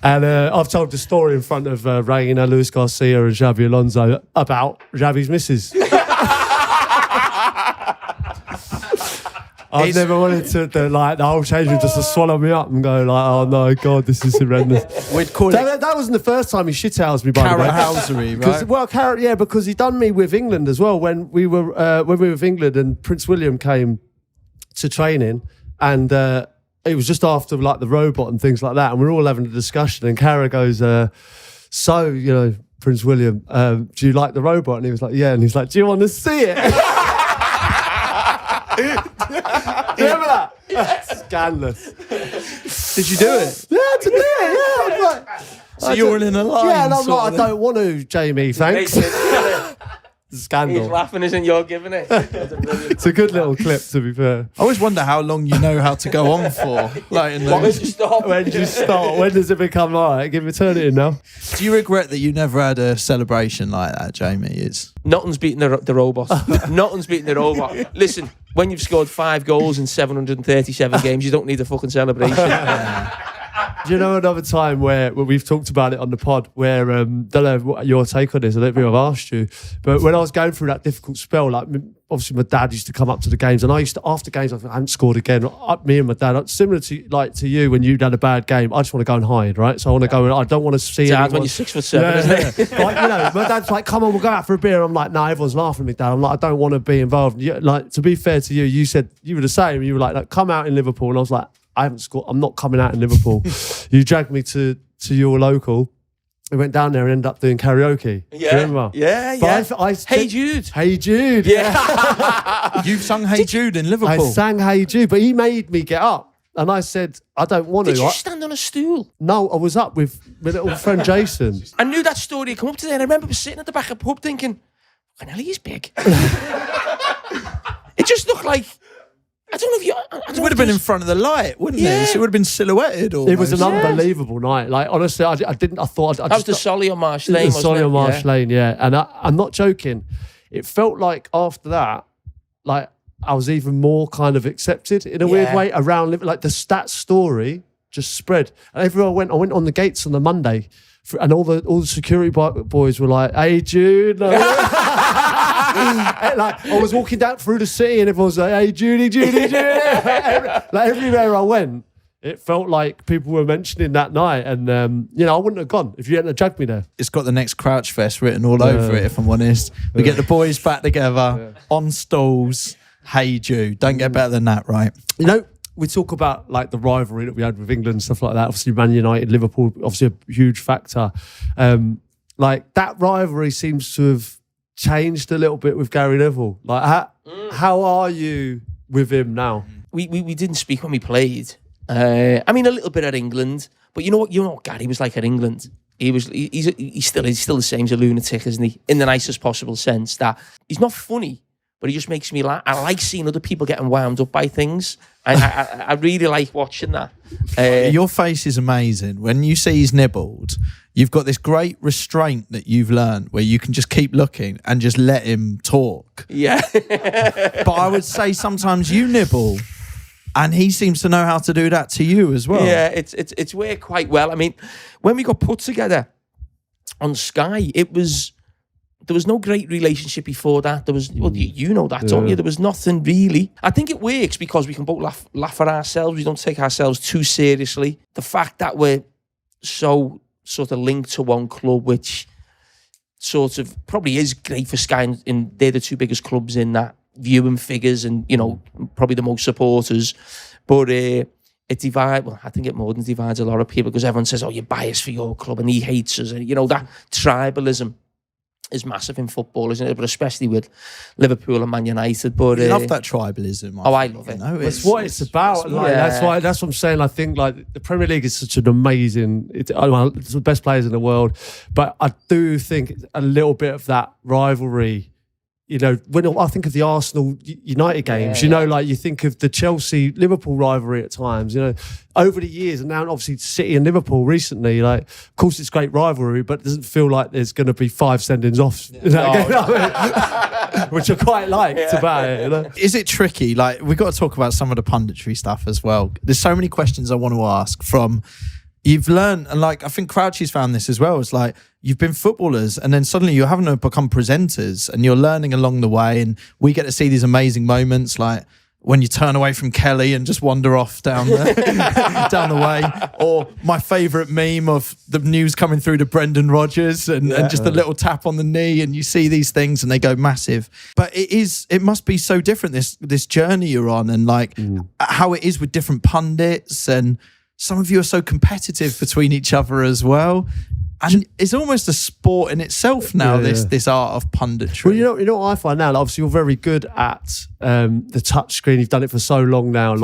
[SPEAKER 3] And I've told the story in front of Reina, Luis Garcia and Xavi Alonso about Xavi's missus. I've never wanted to the whole change room just to swallow me up and go like, oh no, God, this is horrendous.
[SPEAKER 1] We'd call it
[SPEAKER 3] That wasn't the first time he shithoused me, by the way.
[SPEAKER 1] Carahousery, right?
[SPEAKER 3] Well, because he done me with England as well. When we were with England and Prince William came to training, and it was just after like the robot and things like that, and we were all having a discussion. And Cara goes, "So, Prince William, do you like the robot?" And he was like, "Yeah." And he's like, "Do you want to see it?" Do you remember that? Yes. Scandalous.
[SPEAKER 1] Did you do it?
[SPEAKER 3] Yeah, to do it. Yeah, I'm like,
[SPEAKER 1] So you're in a line.
[SPEAKER 3] yeah, and I'm
[SPEAKER 1] sort
[SPEAKER 3] like,
[SPEAKER 1] of
[SPEAKER 3] I
[SPEAKER 1] thing.
[SPEAKER 3] don't want to, Jamie. Thanks.
[SPEAKER 2] He's
[SPEAKER 3] Scandal.
[SPEAKER 2] laughing, isn't you're giving it?
[SPEAKER 3] It's a good little clip, to be fair.
[SPEAKER 1] I always wonder how long you know how to go on for. Like, in
[SPEAKER 2] What
[SPEAKER 1] those-
[SPEAKER 2] did you stop?
[SPEAKER 3] When do you start? When does it become all right? Turn it in now.
[SPEAKER 1] do you regret that you never had a celebration like that, Jamie? It's
[SPEAKER 2] Nothing's beating the robot. Nothing's beating the robot. Listen, when you've scored 5 goals in 737 games, you don't need a fucking celebration.
[SPEAKER 3] Do you know another time where we've talked about it on the pod where, don't know what your take on this, I don't think I've asked you, but when I was going through that difficult spell, like obviously my dad used to come up to the games and I used to, after games, I hadn't scored again. Me and my dad, similar to you when you'd had a bad game, I just want to go and hide, right? So I want to go and I don't want to see
[SPEAKER 2] Dad,
[SPEAKER 3] anyone.
[SPEAKER 2] when you're 6'7", isn't it?
[SPEAKER 3] Like, my dad's like, come on, we'll go out for a beer. I'm like, no, everyone's laughing at me, Dad. I'm like, I don't want to be involved. Like, to be fair to you, you said you were the same. You were like, come out in Liverpool. And I was like, I haven't scored. I'm not coming out in Liverpool. You dragged me to your local. We went down there and ended up doing karaoke. Do you remember?
[SPEAKER 2] Yeah.
[SPEAKER 3] But
[SPEAKER 2] Hey Jude.
[SPEAKER 3] Hey Jude.
[SPEAKER 2] Yeah.
[SPEAKER 1] you've sung "Hey Jude" in Liverpool.
[SPEAKER 3] I sang Hey Jude, but he made me get up. And I said, I don't want
[SPEAKER 2] Did
[SPEAKER 3] to.
[SPEAKER 2] you stand on a stool?
[SPEAKER 3] No, I was up with my little friend Jason.
[SPEAKER 2] I knew that story had come up today. And I remember sitting at the back of the pub thinking, fucking hell, he's big. It just looked like, I don't know if you...
[SPEAKER 1] It would have been in front of the light, wouldn't
[SPEAKER 2] Yeah.
[SPEAKER 1] it? So it would have been silhouetted. Almost.
[SPEAKER 3] It was an unbelievable night. Like, honestly, I thought...
[SPEAKER 2] That was the Solly on Marsh Lane, wasn't
[SPEAKER 3] Solly
[SPEAKER 2] it?
[SPEAKER 3] on Marsh
[SPEAKER 2] Yeah.
[SPEAKER 3] Lane, yeah. And I'm not joking. It felt like after that, like I was even more kind of accepted in a weird
[SPEAKER 2] Yeah.
[SPEAKER 3] way around, like that story just spread. And everywhere I went on the gates on the Monday, and all the security boys were like, "Hey Jude." Like, I was walking down through the city and everyone was like, "Hey Judy, Judy, Judy." Like everywhere I went, it felt like people were mentioning that night. And, I wouldn't have gone if you hadn't dragged me there.
[SPEAKER 1] It's got the next Crouch Fest written all over it, if I'm honest. We get the boys back together on stalls. Hey Jude. Don't get better than that, right?
[SPEAKER 3] We talk about like the rivalry that we had with England and stuff like that. Obviously, Man United, Liverpool, obviously a huge factor. Like that rivalry seems to have changed a little bit with Gary Neville. Like, how are you with him now?
[SPEAKER 2] We didn't speak when we played. I mean, a little bit at England, but you know what Gary was like at England. He's still the same. He's a lunatic, isn't he? In the nicest possible sense. That he's not funny, but he just makes me laugh. I like seeing other people getting wound up by things. I really like watching that.
[SPEAKER 1] Your face is amazing. When you see he's nibbled, you've got this great restraint that you've learned where you can just keep looking and just let him talk.
[SPEAKER 2] Yeah.
[SPEAKER 1] But I would say sometimes you nibble and he seems to know how to do that to you as well.
[SPEAKER 2] Yeah, it's worked quite well. I mean, when we got put together on Sky, there was no great relationship before that. There was, well, you know that, don't you? There was nothing really. I think it works because we can both laugh at ourselves. We don't take ourselves too seriously. The fact that we're so sort of linked to one club, which sort of probably is great for Sky, and they're the two biggest clubs in that viewing figures and, probably the most supporters. But it divides, well, I think it more than divides a lot of people because everyone says, oh, you're biased for your club and he hates us. And, that tribalism is massive in football, isn't it? But especially with Liverpool and Man United. But
[SPEAKER 1] I love that tribalism.
[SPEAKER 2] I love it.
[SPEAKER 3] That's what it's about. Like, that's what I'm saying. I think like the Premier League is such an amazing. It's the best players in the world, but I do think a little bit of that rivalry you know, when I think of the Arsenal United games, you know, like you think of the Chelsea Liverpool rivalry at times, you know, over the years, and now obviously City and Liverpool recently, like, of course it's great rivalry, but it doesn't feel like there's going to be 5 sendings off in that game, which I quite liked about it, you know.
[SPEAKER 1] Is it tricky? Like, we've got to talk about some of the punditry stuff as well. There's so many questions I want to ask from... You've learned, and like I think Crouchy's found this as well. It's like you've been footballers, and then suddenly you're having to become presenters, and you're learning along the way. And we get to see these amazing moments, like when you turn away from Kelly and just wander off down the down the way, or my favourite meme of the news coming through to Brendan Rodgers, and just a little tap on the knee, and you see these things, and they go massive. But it must be so different, this journey you're on, and like how it is with different pundits, and some of you are so competitive between each other as well. And it's almost a sport in itself now, this art of punditry.
[SPEAKER 3] Well, you know what I find now? Like, obviously, you're very good at the touch screen. You've done it for so long now.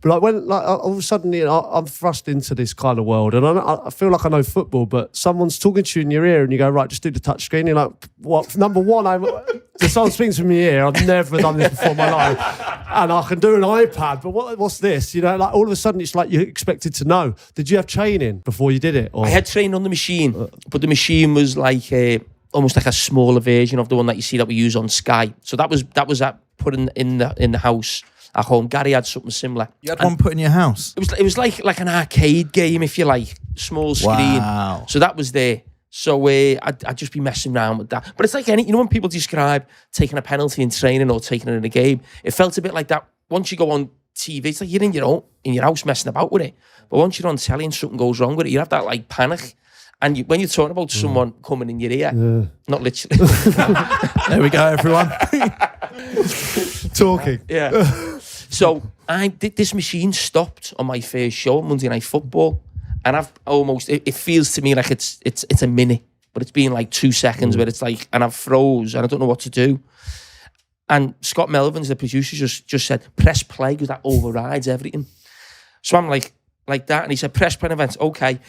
[SPEAKER 3] But when all of a sudden, you know, I'm thrust into this kind of world, and I feel like I know football, but someone's talking to you in your ear, and you go, right, just do the touch screen. You're like, what? Number one, if someone speaks to me in your ear, I've never done this before in my life, and I can do an iPad, but what's this? You know, like all of a sudden, it's like you're expected to know. Did you have training before you did it? Or?
[SPEAKER 2] I had training on the machine, but the machine was like almost like a smaller version of the one that you see that we use on Sky. So that was put in the house at home. Gary had something similar.
[SPEAKER 1] You had one put in your house?
[SPEAKER 2] It was like an arcade game, if you like, small screen.
[SPEAKER 1] Wow.
[SPEAKER 2] So that was there. So I'd just be messing around with that. But it's like you know when people describe taking a penalty in training or taking it in a game, it felt a bit like that. Once you go on TV, it's like you're in your house messing about with it. But once you're on telly and something goes wrong with it, you have that like panic. And when you're talking about someone coming in your ear, not literally.
[SPEAKER 1] There we go, everyone.
[SPEAKER 3] Talking.
[SPEAKER 2] Yeah. So this machine stopped on my first show, Monday Night Football. And I've almost, it feels to me like it's a minute, but it's been like 2 seconds where it's like, and I've froze and I don't know what to do. And Scott Melvins, the producer, just said, press play because that overrides everything. So I'm like that. And he said, press play events. Okay.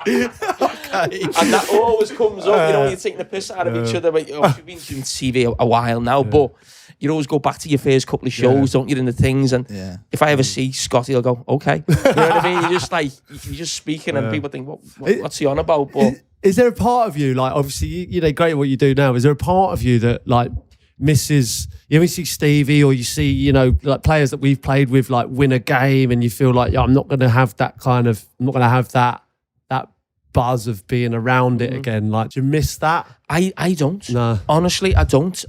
[SPEAKER 2] And that always comes up, you know, when you're taking the piss out of each other. We've been doing TV a while now, but you always go back to your first couple of shows, don't you, in the things. And if I ever see Scotty, I'll go, okay. You know what I mean? You're just speaking and people think, what's he on about? But
[SPEAKER 3] is there a part of you, like, obviously, you know, great what you do now. Is there a part of you that, like, misses, you know, you see Stevie or you see, you know, like players that we've played with, like, win a game and you feel like, I'm not going to have that buzz of being around it again. Like, do you miss that?
[SPEAKER 2] I don't.
[SPEAKER 3] No.
[SPEAKER 2] Honestly, I don't.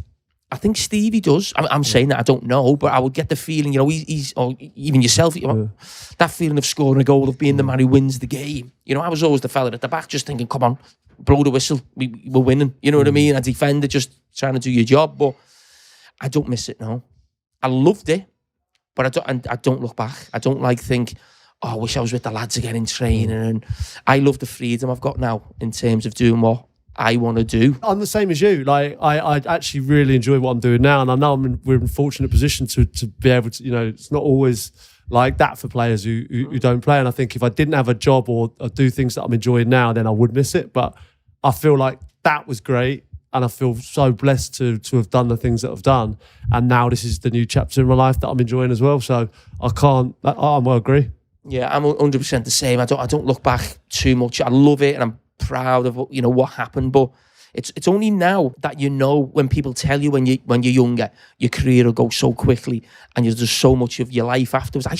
[SPEAKER 2] I think Stevie does. I'm saying that I don't know, but I would get the feeling, you know, he's or even yourself, you know, that feeling of scoring a goal, of being the man who wins the game. You know, I was always the fella at the back just thinking, come on, blow the whistle, we're winning. You know what I mean? A defender just trying to do your job, but I don't miss it now. I loved it, but I don't look back. I don't like think, I wish I was with the lads again in training. And I love the freedom I've got now in terms of doing what I want to do. I'm
[SPEAKER 3] the same as you. Like, I actually really enjoy what I'm doing now, and I know we're in a fortunate position to be able to, you know, it's not always like that for players who don't play. And I think if I didn't have a job or do things that I'm enjoying now, then I would miss it. But I feel like that was great, and I feel so blessed to have done the things that I've done. And now this is the new chapter in my life that I'm enjoying as well. So I agree.
[SPEAKER 2] Yeah, I'm 100% the same. I don't look back too much. I love it, and I'm proud of, you know, what happened, but it's only now that, you know, when people tell you when you're younger, your career will go so quickly and there's just so much of your life afterwards. I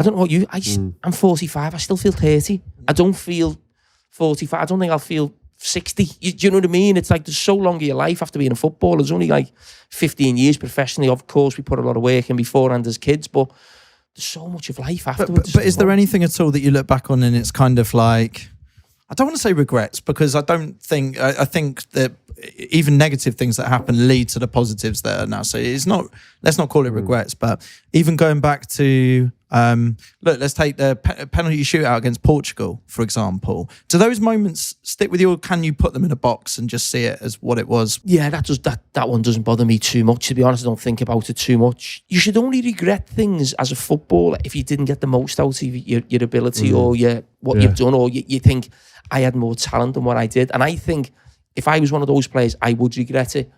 [SPEAKER 2] don't know what you, I'm 45, I still feel 30. I don't feel 45. I don't think I'll feel 60. Do you know what I mean? It's like there's so long of your life after being a footballer. There's only like 15 years professionally. Of course, we put a lot of work in beforehand as kids, but there's so much of life afterwards.
[SPEAKER 1] But is there anything at all that you look back on and it's kind of like, I don't want to say regrets, because I think that even negative things that happen lead to the positives that are now. So it's not, let's not call it regrets, but even going back to, let's take the penalty shootout against Portugal, for example. Do those moments stick with you, or can you put them in a box and just see it as what it was?
[SPEAKER 2] Yeah, that one doesn't bother me too much. To be honest, I don't think about it too much. You should only regret things as a footballer if you didn't get the most out of your ability or what you've done, or you think, I had more talent than what I did. And I think if I was one of those players, I would regret it.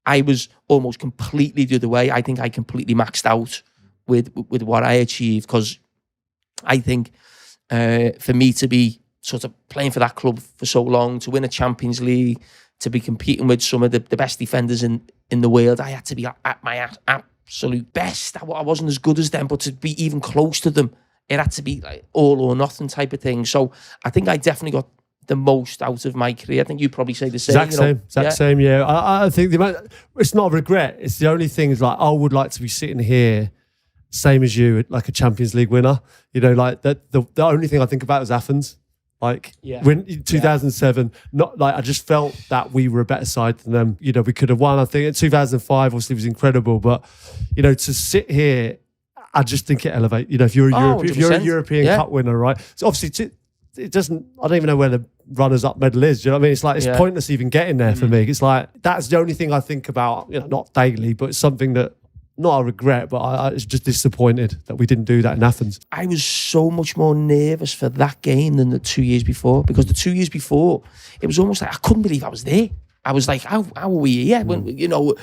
[SPEAKER 2] I was almost completely the other way. I think I completely maxed out with what I achieved, because I think for me to be sort of playing for that club for so long, to win a Champions League, to be competing with some of the best defenders in the world, I had to be at my absolute best. I wasn't as good as them, but to be even close to them, it had to be like all or nothing type of thing. So I think I definitely got the most out of my career. I think you probably say the same.
[SPEAKER 3] Exact same. Yeah, I think it's not a regret. It's the only thing is like I would like to be sitting here, same as you, like a Champions League winner. You know, like that. The only thing I think about is Athens. Like when in 2007, not like I just felt that we were a better side than them. You know, we could have won. I think in 2005 obviously was incredible, but you know, to sit here, I just think it elevates. You know, if you're a European Cup winner, right? So obviously it doesn't. I don't even know where the runners-up medal is. Do you know what I mean? It's like it's pointless even getting there for me. It's like that's the only thing I think about. You know, not daily, but it's something that. Not a regret, but I was just disappointed that we didn't do that in Athens.
[SPEAKER 2] I was so much more nervous for that game than the 2 years before, because the 2 years before, it was almost like I couldn't believe I was there. I was like, how are we here? When, you know,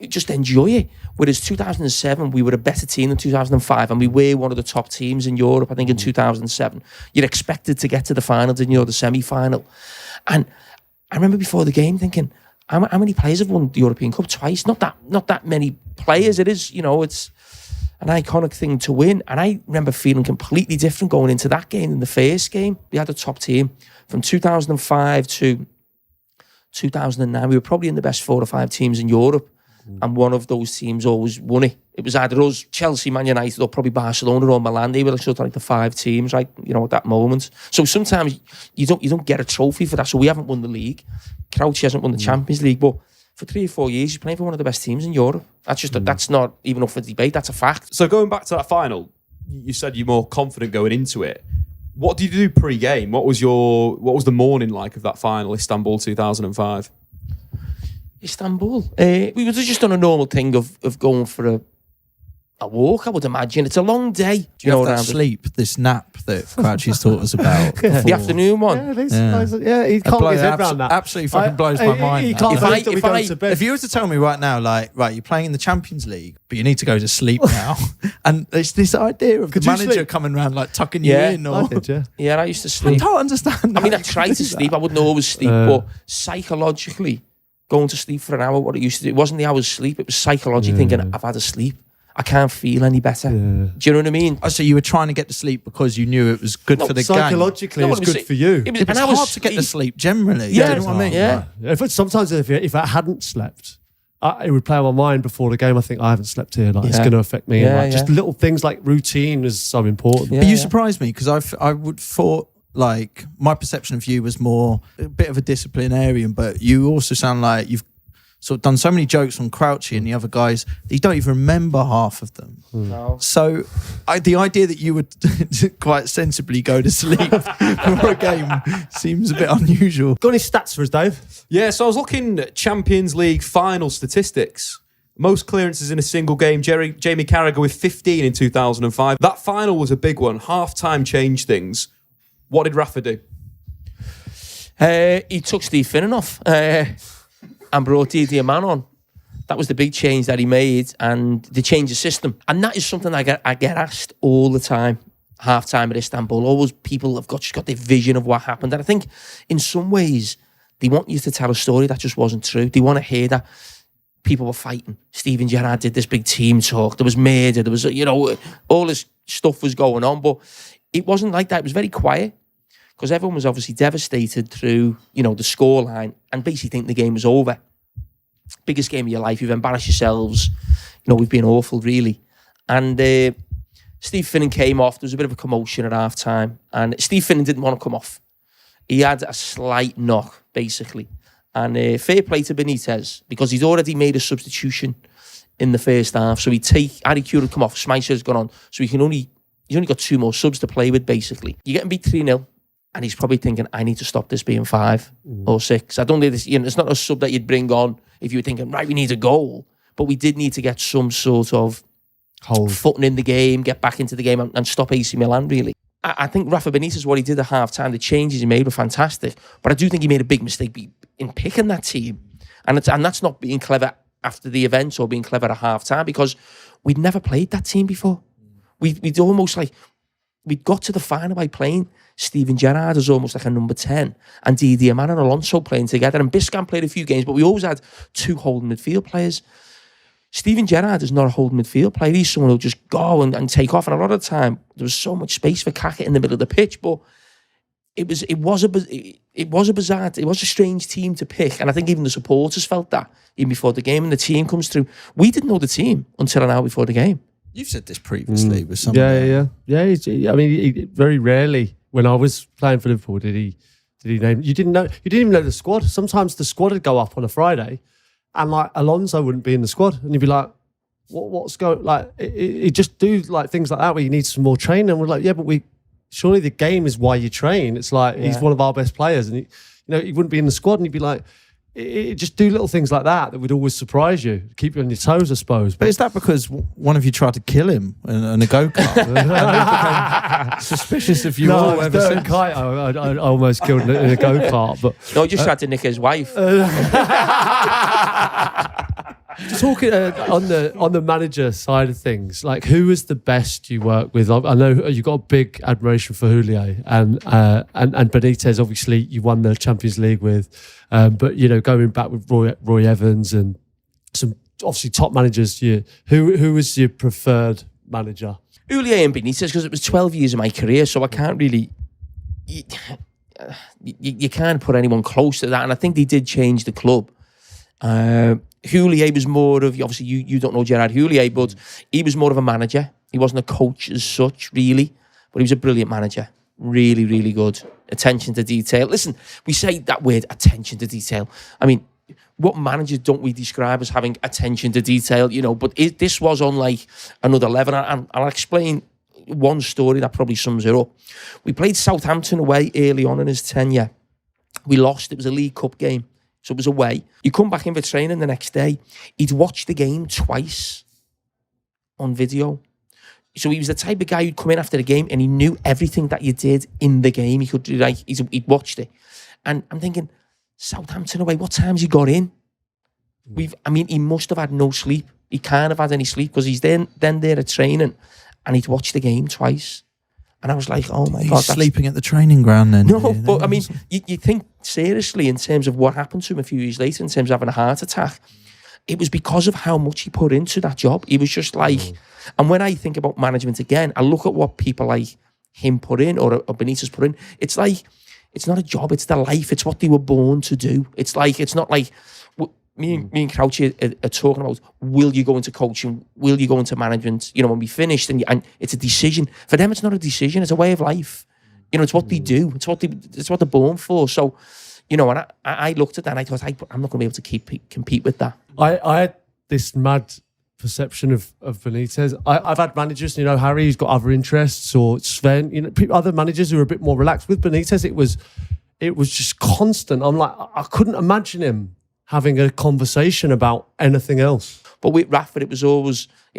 [SPEAKER 2] just enjoy it. Whereas 2007, we were a better team than 2005, and we were one of the top teams in Europe, I think, in 2007. You're expected to get to the final, didn't you, or the semi-final. And I remember before the game thinking, how many players have won the European Cup twice? Not that many players. It is, you know, it's an iconic thing to win. And I remember feeling completely different going into that game than the first game. We had a top team from 2005 to 2009. We were probably in the best 4 or 5 teams in Europe. And one of those teams always won it. It was either us, Chelsea, Man United, or probably Barcelona or Milan. They were sort of like the 5 teams, right? You know, at that moment. So sometimes you don't get a trophy for that. So we haven't won the league. Crouchy hasn't won the Champions League, but for 3 or 4 years, he's playing for one of the best teams in Europe. That's just that's not even up for debate. That's a fact.
[SPEAKER 4] So going back to that final, you said you're more confident going into it. What did you do pre-game? What was the morning like of that final, Istanbul 2005?
[SPEAKER 2] Istanbul. We were just on a normal thing of going for a walk, I would imagine. It's a long day.
[SPEAKER 1] Do you know that sleep, this nap that Crouchy's taught us about?
[SPEAKER 2] The afternoon one.
[SPEAKER 3] He can't get his head around that.
[SPEAKER 1] Absolutely fucking blows my mind.
[SPEAKER 3] He can't believe that we go to bed.
[SPEAKER 1] If you were to tell me right now, like, right, you're playing in the Champions League, but you need to go to sleep now, and it's this idea of the manager coming around, like, tucking you in. Or...
[SPEAKER 3] I did,
[SPEAKER 2] yeah, I used to sleep.
[SPEAKER 1] I don't understand.
[SPEAKER 2] I mean, I tried to sleep. I wouldn't always sleep, but psychologically, going to sleep for an hour, what it used to do, it wasn't the hour's sleep, it was psychologically thinking, I've had a sleep. I can't feel any better. Do you know what I mean?
[SPEAKER 1] Oh, so you were trying to get to sleep because you knew it was good for the
[SPEAKER 3] psychologically,
[SPEAKER 1] game.
[SPEAKER 3] Psychologically, it's good for you.
[SPEAKER 2] It
[SPEAKER 1] was hard to get to sleep generally.
[SPEAKER 2] Yeah,
[SPEAKER 1] you know what I mean?
[SPEAKER 2] Yeah.
[SPEAKER 3] Sometimes if I hadn't slept, it would play on my mind before the game. I think I haven't slept here. Like it's going to affect me. Just little things like routine is so important.
[SPEAKER 1] But you surprised me because I would thought like my perception of you was more a bit of a disciplinarian, but you also sound like you've sort of done so many jokes on Crouchy and the other guys that you don't even remember half of them.
[SPEAKER 2] No.
[SPEAKER 1] So the idea that you would quite sensibly go to sleep for a game seems a bit unusual.
[SPEAKER 3] Got any stats for us, Dave?
[SPEAKER 4] Yeah, so I was looking at Champions League final statistics. Most clearances in a single game, Jamie Carragher with 15 in 2005. That final was a big one. Half-time changed things. What did Rafa do?
[SPEAKER 2] He took Steve Finnan off. And brought Didier Man on. That was the big change that he made, and the change of system. And that is something I get asked all the time. Half-time at Istanbul. Always people have just got their vision of what happened. And I think in some ways, they want you to tell a story that just wasn't true. They want to hear that people were fighting. Steven Gerrard did this big team talk. There was murder. There was, you know, all this stuff was going on. But it wasn't like that. It was very quiet. Because everyone was obviously devastated through, you know, the scoreline and basically think the game was over. Biggest game of your life. You've embarrassed yourselves. You know, we've been awful, really. And Steve Finnan came off. There was a bit of a commotion at half-time. And Steve Finnan didn't want to come off. He had a slight knock, basically. And fair play to Benitez, because he'd already made a substitution in the first half. So he'd take Harry Kewell had come off. Schmeichel's gone on. So he's only got 2 more subs to play with, basically. You're getting beat 3-0. And he's probably thinking, I need to stop this being 5 or 6. I don't think this, you know, it's not a sub that you'd bring on if you were thinking, right, we need a goal. But we did need to get some sort of footing in the game, get back into the game and stop AC Milan, really. I think Rafa Benitez, what he did at half-time, the changes he made were fantastic. But I do think he made a big mistake in picking that team. And that's not being clever after the event or being clever at half time, because we'd never played that team before. We'd almost like, we'd got to the final by playing Steven Gerrard as almost like a number 10 and Didier Man and Alonso playing together. And Biscan played a few games, but we always had 2 holding midfield players. Steven Gerrard is not a holding midfield player. He's someone who'll just go and take off. And a lot of the time, there was so much space for Kaka in the middle of the pitch, but it was a strange team to pick. And I think even the supporters felt that even before the game, and the team comes through. We didn't know the team until an hour before the game.
[SPEAKER 1] You've said this previously with someone.
[SPEAKER 3] Yeah. I mean, he very rarely, when I was playing for Liverpool, did he name? You didn't even know the squad. Sometimes the squad would go up on a Friday, and like Alonso wouldn't be in the squad, and you'd be like, "What's going?" Like, he just do like things like that where you need some more training. And we're like, "Yeah, but surely the game is why you train." It's like he's one of our best players, and he wouldn't be in the squad, and you'd be like, just do little things like that would always surprise you, keep you on your toes, I suppose.
[SPEAKER 1] But is that because one of you tried to kill him in a go-kart? And he became suspicious of you all ever since?
[SPEAKER 3] Kite, I almost killed in a go-kart. But
[SPEAKER 2] No, I just tried to nick his wife.
[SPEAKER 3] talking on the manager side of things, like who is the best you work with? I know you've got a big admiration for Julio and Benitez. Obviously, you won the Champions League with, but going back with Roy Evans and some obviously top managers. Who was your preferred manager?
[SPEAKER 2] Julio and Benitez, because it was 12 years of my career, so I can't really. You can't put anyone close to that, and I think they did change the club. Julio was more of, obviously you don't know Gerard Houllier, but he was more of a manager. He wasn't a coach as such, really, but he was a brilliant manager. Really, really good. Attention to detail. Listen, we say that word, attention to detail. I mean, what managers don't we describe as having attention to detail, but this was on like another level, and I'll explain one story that probably sums it up. We played Southampton away early on in his tenure. We lost. It was a League Cup game. So it was away. You come back in for training the next day. He'd watched the game twice on video. So he was the type of guy who'd come in after the game and he knew everything that you did in the game. He'd watched it. And I'm thinking, Southampton away, what time's he got in? He must have had no sleep. He can't have had any sleep because he's then there at training and he'd watched the game twice. And I was like, oh my God.
[SPEAKER 1] He's sleeping at the training ground then.
[SPEAKER 2] No, but I mean, you think seriously in terms of what happened to him a few years later, in terms of having a heart attack, it was because of how much he put into that job. He was just like, and when I think about management again, I look at what people like him put in or Benitez put in. It's like, it's not a job, it's their life. It's what they were born to do. It's not like, me and Crouchy are talking about, will you go into coaching? Will you go into management? When we finished, and it's a decision. For them, it's not a decision. It's a way of life. It's what they do. It's what they're born for. So, and I looked at that and I thought, I'm not going to be able to compete with that.
[SPEAKER 3] I had this mad perception of Benitez. I've had managers, Harry, who's got other interests, or Sven, other managers who are a bit more relaxed. With Benitez, it was just constant. I'm like, I couldn't imagine him having a conversation about anything else.
[SPEAKER 2] But with Rafa, it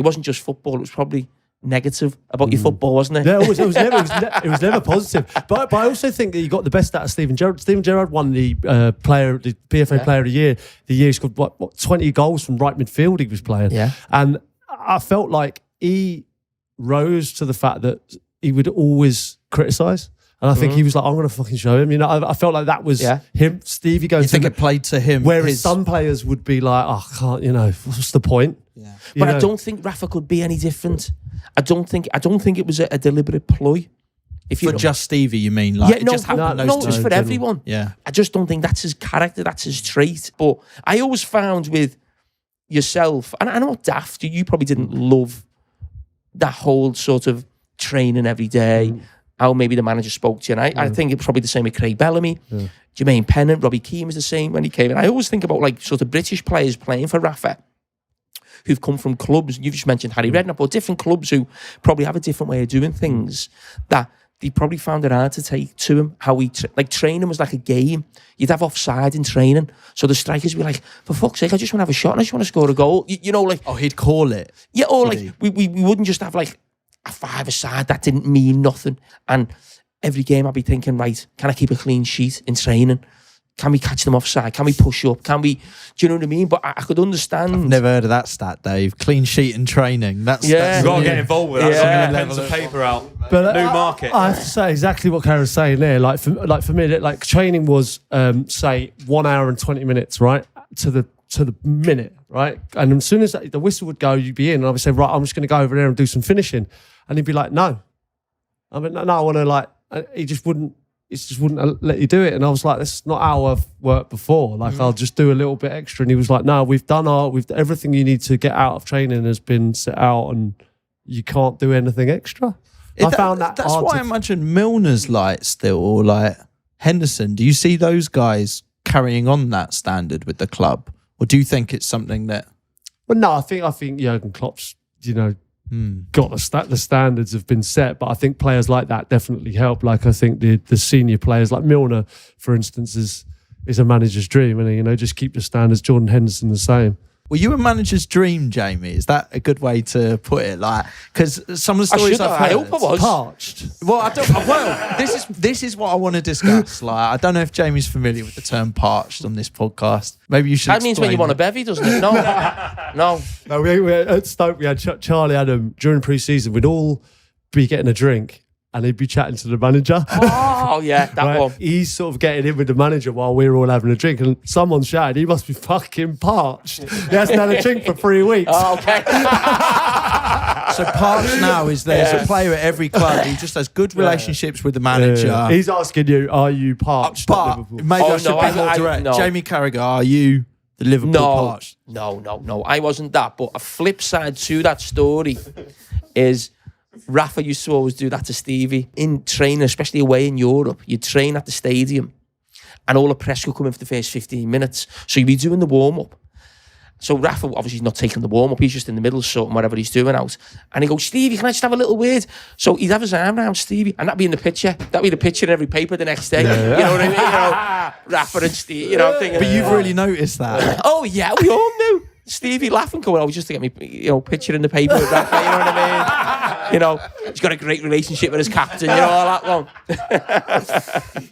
[SPEAKER 2] wasn't just football, it was probably negative about your football, wasn't it?
[SPEAKER 3] Yeah, it was never positive. But I also think that you got the best out of Steven Gerrard. Steven Gerrard won the PFA Player of the Year. The year he scored 20 goals from right midfield he was playing.
[SPEAKER 2] Yeah.
[SPEAKER 3] And I felt like he rose to the fact that he would always criticise. And I think he was like, I'm going to fucking show him. I felt like that was him, Stevie going.
[SPEAKER 1] You think it played to him?
[SPEAKER 3] Whereas some players would be like, oh, I can't, what's the point?
[SPEAKER 1] Yeah.
[SPEAKER 2] But I don't think Rafa could be any different. I don't think it was a deliberate ploy.
[SPEAKER 1] For just Stevie, you mean? Like, just
[SPEAKER 2] just for everyone.
[SPEAKER 1] Yeah.
[SPEAKER 2] I just don't think that's his character, that's his trait. But I always found with yourself, and I know daft, you probably didn't love that whole sort of training every day. How maybe the manager spoke to you. And I think it's probably the same with Craig Bellamy, Jermaine Pennant, Robbie Keane was the same when he came in. I always think about like sort of British players playing for Rafa who've come from clubs, you've just mentioned Harry Redknapp, or different clubs who probably have a different way of doing things that they probably found it hard to take to him. How he, training was like a game. You'd have offside in training. So the strikers would be like, for fuck's sake, I just want to have a shot and I just want to score a goal.
[SPEAKER 1] Oh, he'd call it.
[SPEAKER 2] Yeah, or like, we wouldn't just have like, a 5-a-side, that didn't mean nothing. And every game I'd be thinking, right, can I keep a clean sheet in training? Can we catch them offside? Can we push up? Can we? Do you know what I mean? But I could understand.
[SPEAKER 1] Never heard of that stat, Dave. Clean sheet and training. That's
[SPEAKER 2] Yeah.
[SPEAKER 4] You've got to get involved with that.
[SPEAKER 2] Yeah.
[SPEAKER 4] So many pens and paper out.
[SPEAKER 3] But
[SPEAKER 4] New market.
[SPEAKER 3] I have to say exactly what Karen's saying there. Like for me, like training was say 1 hour and 20 minutes, right, to the minute, right. And as soon as the whistle would go, you'd be in, and I would say, right, I'm just going to go over there and do some finishing, and he'd be like, no, I mean, no, I want to like. He just wouldn't. It just wouldn't let you do it, and I was like, "This is not how I've worked before. Like, I'll just do a little bit extra." And he was like, "No, we've done everything you need to get out of training has been set out, and you can't do anything extra." I found that
[SPEAKER 1] that's
[SPEAKER 3] hard
[SPEAKER 1] why I imagine Milner's like still, or like Henderson. Do you see those guys carrying on that standard with the club, or do you think it's something that?
[SPEAKER 3] Well, no, I think Jurgen Klopp's, got the standards have been set, but I think players like that definitely help. Like I think the senior players like Milner, for instance, is a manager's dream, and just keep the standards. Jordan Henderson the same.
[SPEAKER 1] Were you a manager's dream, Jamie? Is that a good way to put it? Like, because some of the stories I've heard,
[SPEAKER 2] I hope I was.
[SPEAKER 3] Parched.
[SPEAKER 1] Well, this is what I want to discuss. Like, I don't know if Jamie's familiar with the term "parched" on this podcast. Maybe you should.
[SPEAKER 2] That means when you want a bevy, doesn't it? No, no.
[SPEAKER 3] No, we at Stoke, we had Charlie Adam during pre-season. We'd all be getting a drink, and he'd be chatting to the manager.
[SPEAKER 2] Oh yeah, that
[SPEAKER 3] Right?
[SPEAKER 2] one.
[SPEAKER 3] He's sort of getting in with the manager while we're all having a drink, and someone shouted, "He must be fucking parched. He hasn't had a drink for 3 weeks."
[SPEAKER 2] Oh, okay.
[SPEAKER 1] So parched now is there's a player at every club who just has good relationships with the manager.
[SPEAKER 3] He's asking you, "Are you parched?" at
[SPEAKER 1] But
[SPEAKER 3] Liverpool?
[SPEAKER 1] maybe
[SPEAKER 2] Oh,
[SPEAKER 1] I should
[SPEAKER 2] no,
[SPEAKER 1] be more direct.
[SPEAKER 2] no.
[SPEAKER 1] Jamie Carragher, are you the Liverpool parched?
[SPEAKER 2] No. I wasn't that. But a flip side to that story is Rafa used to always do that to Stevie in training, especially away in Europe. You'd train at the stadium, and all the press would come in for the first 15 minutes. So you'd be doing the warm up. So Rafa obviously is not taking the warm up. He's just in the middle of something, whatever he's doing out. And he goes, "Stevie, can I just have a little word?" So he'd have his arm around Stevie, and that'd be in the picture. That'd be the picture in every paper the next day.
[SPEAKER 3] Yeah.
[SPEAKER 2] You know what I mean? Rafa and Stevie. Thinking,
[SPEAKER 1] But you've really noticed that.
[SPEAKER 2] oh yeah, we all knew. Stevie laughing, going, "Oh, just to get me, picture in the paper with Rafa." You know what I mean? He's got a great relationship with his captain. All that one.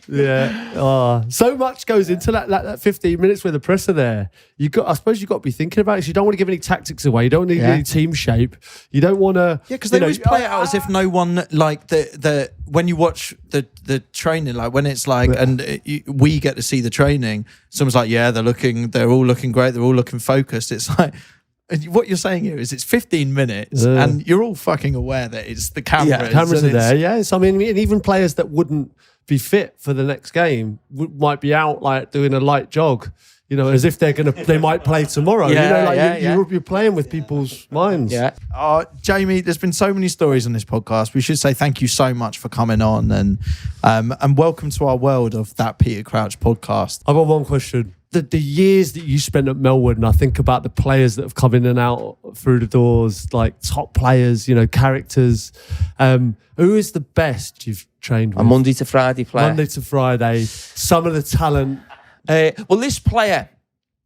[SPEAKER 3] Yeah. Oh, so much goes into that 15 minutes with the press are there. I suppose you've got to be thinking about it. You don't want to give any tactics away. You don't want to give any team shape. You don't want to.
[SPEAKER 1] Yeah, because they always play it out as if no one like the when you watch the training, like when it's like, we get to see the training. Someone's like, "Yeah, they're all looking great. They're all looking focused." It's like. What you're saying here is it's 15 minutes and you're all fucking aware that it's the cameras.
[SPEAKER 3] Yeah, cameras are there. Yes, I mean, and even players that wouldn't be fit for the next game might be out like doing a light jog. As if they might play tomorrow. You're playing with people's minds.
[SPEAKER 2] Yeah.
[SPEAKER 1] Jamie, there's been so many stories on this podcast. We should say thank you so much for coming on and welcome to our world of That Peter Crouch podcast.
[SPEAKER 3] I've got one question. The years that you spent at Melwood, and I think about the players that have come in and out through the doors, like top players, characters. Who is the best you've trained with?
[SPEAKER 2] A Monday to Friday player.
[SPEAKER 3] Monday to Friday. Some of the talent.
[SPEAKER 2] Well, this player,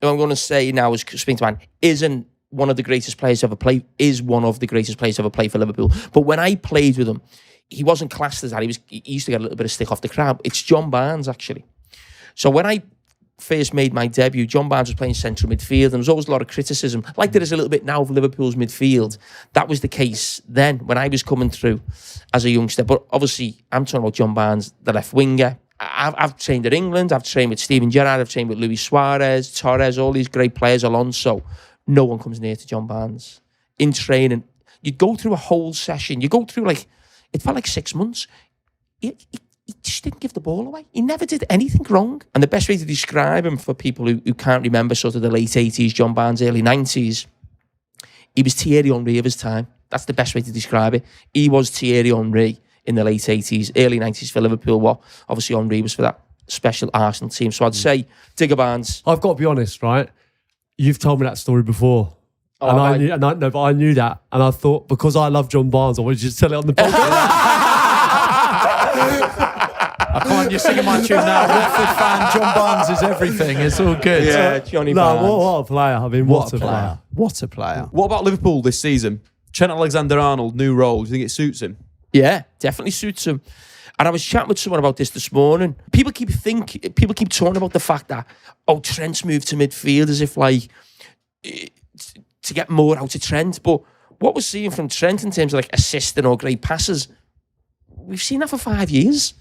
[SPEAKER 2] who I'm going to say now is speaking to man, isn't one of the greatest players ever played. Is one of the greatest players ever played for Liverpool. But when I played with him, he wasn't classed as that. He used to get a little bit of stick off the crowd. It's John Barnes, actually. So when I first made my debut, John Barnes was playing central midfield, and there was always a lot of criticism, like there is a little bit now of Liverpool's midfield. That was the case then when I was coming through as a youngster. But obviously, I'm talking about John Barnes, the left winger. I've trained at England. I've trained with Steven Gerrard. I've trained with Luis Suarez, Torres, all these great players. Alonso. No one comes near to John Barnes in training. You'd go through a whole session. You go through it felt like 6 months. He just didn't give the ball away. He never did anything wrong. And the best way to describe him for people who can't remember sort of the late 80s, John Barnes, early 90s, he was Thierry Henry of his time. That's the best way to describe it. He was Thierry Henry in the late 80s, early 90s for Liverpool. Well, obviously Henry was for that special Arsenal team. So I'd say Digger Barnes.
[SPEAKER 3] I've got to be honest, right? You've told me that story before.
[SPEAKER 2] Oh,
[SPEAKER 3] but I knew that. And I thought, because I love John Barnes, I wanted you to tell it on the podcast.
[SPEAKER 1] Come on, you're singing my tune now. Watford fan, John Barnes is everything. It's all good.
[SPEAKER 2] Yeah, Johnny Barnes.
[SPEAKER 3] What a player. I mean, what a player.
[SPEAKER 1] What a player.
[SPEAKER 4] What about Liverpool this season? Trent Alexander-Arnold, new role. Do you think it suits him?
[SPEAKER 2] Yeah, definitely suits him. And I was chatting with someone about this morning. People keep talking about the fact that, Trent's moved to midfield as if like to get more out of Trent. But what we're seeing from Trent in terms of like assisting or great passes, we've seen that for 5 years.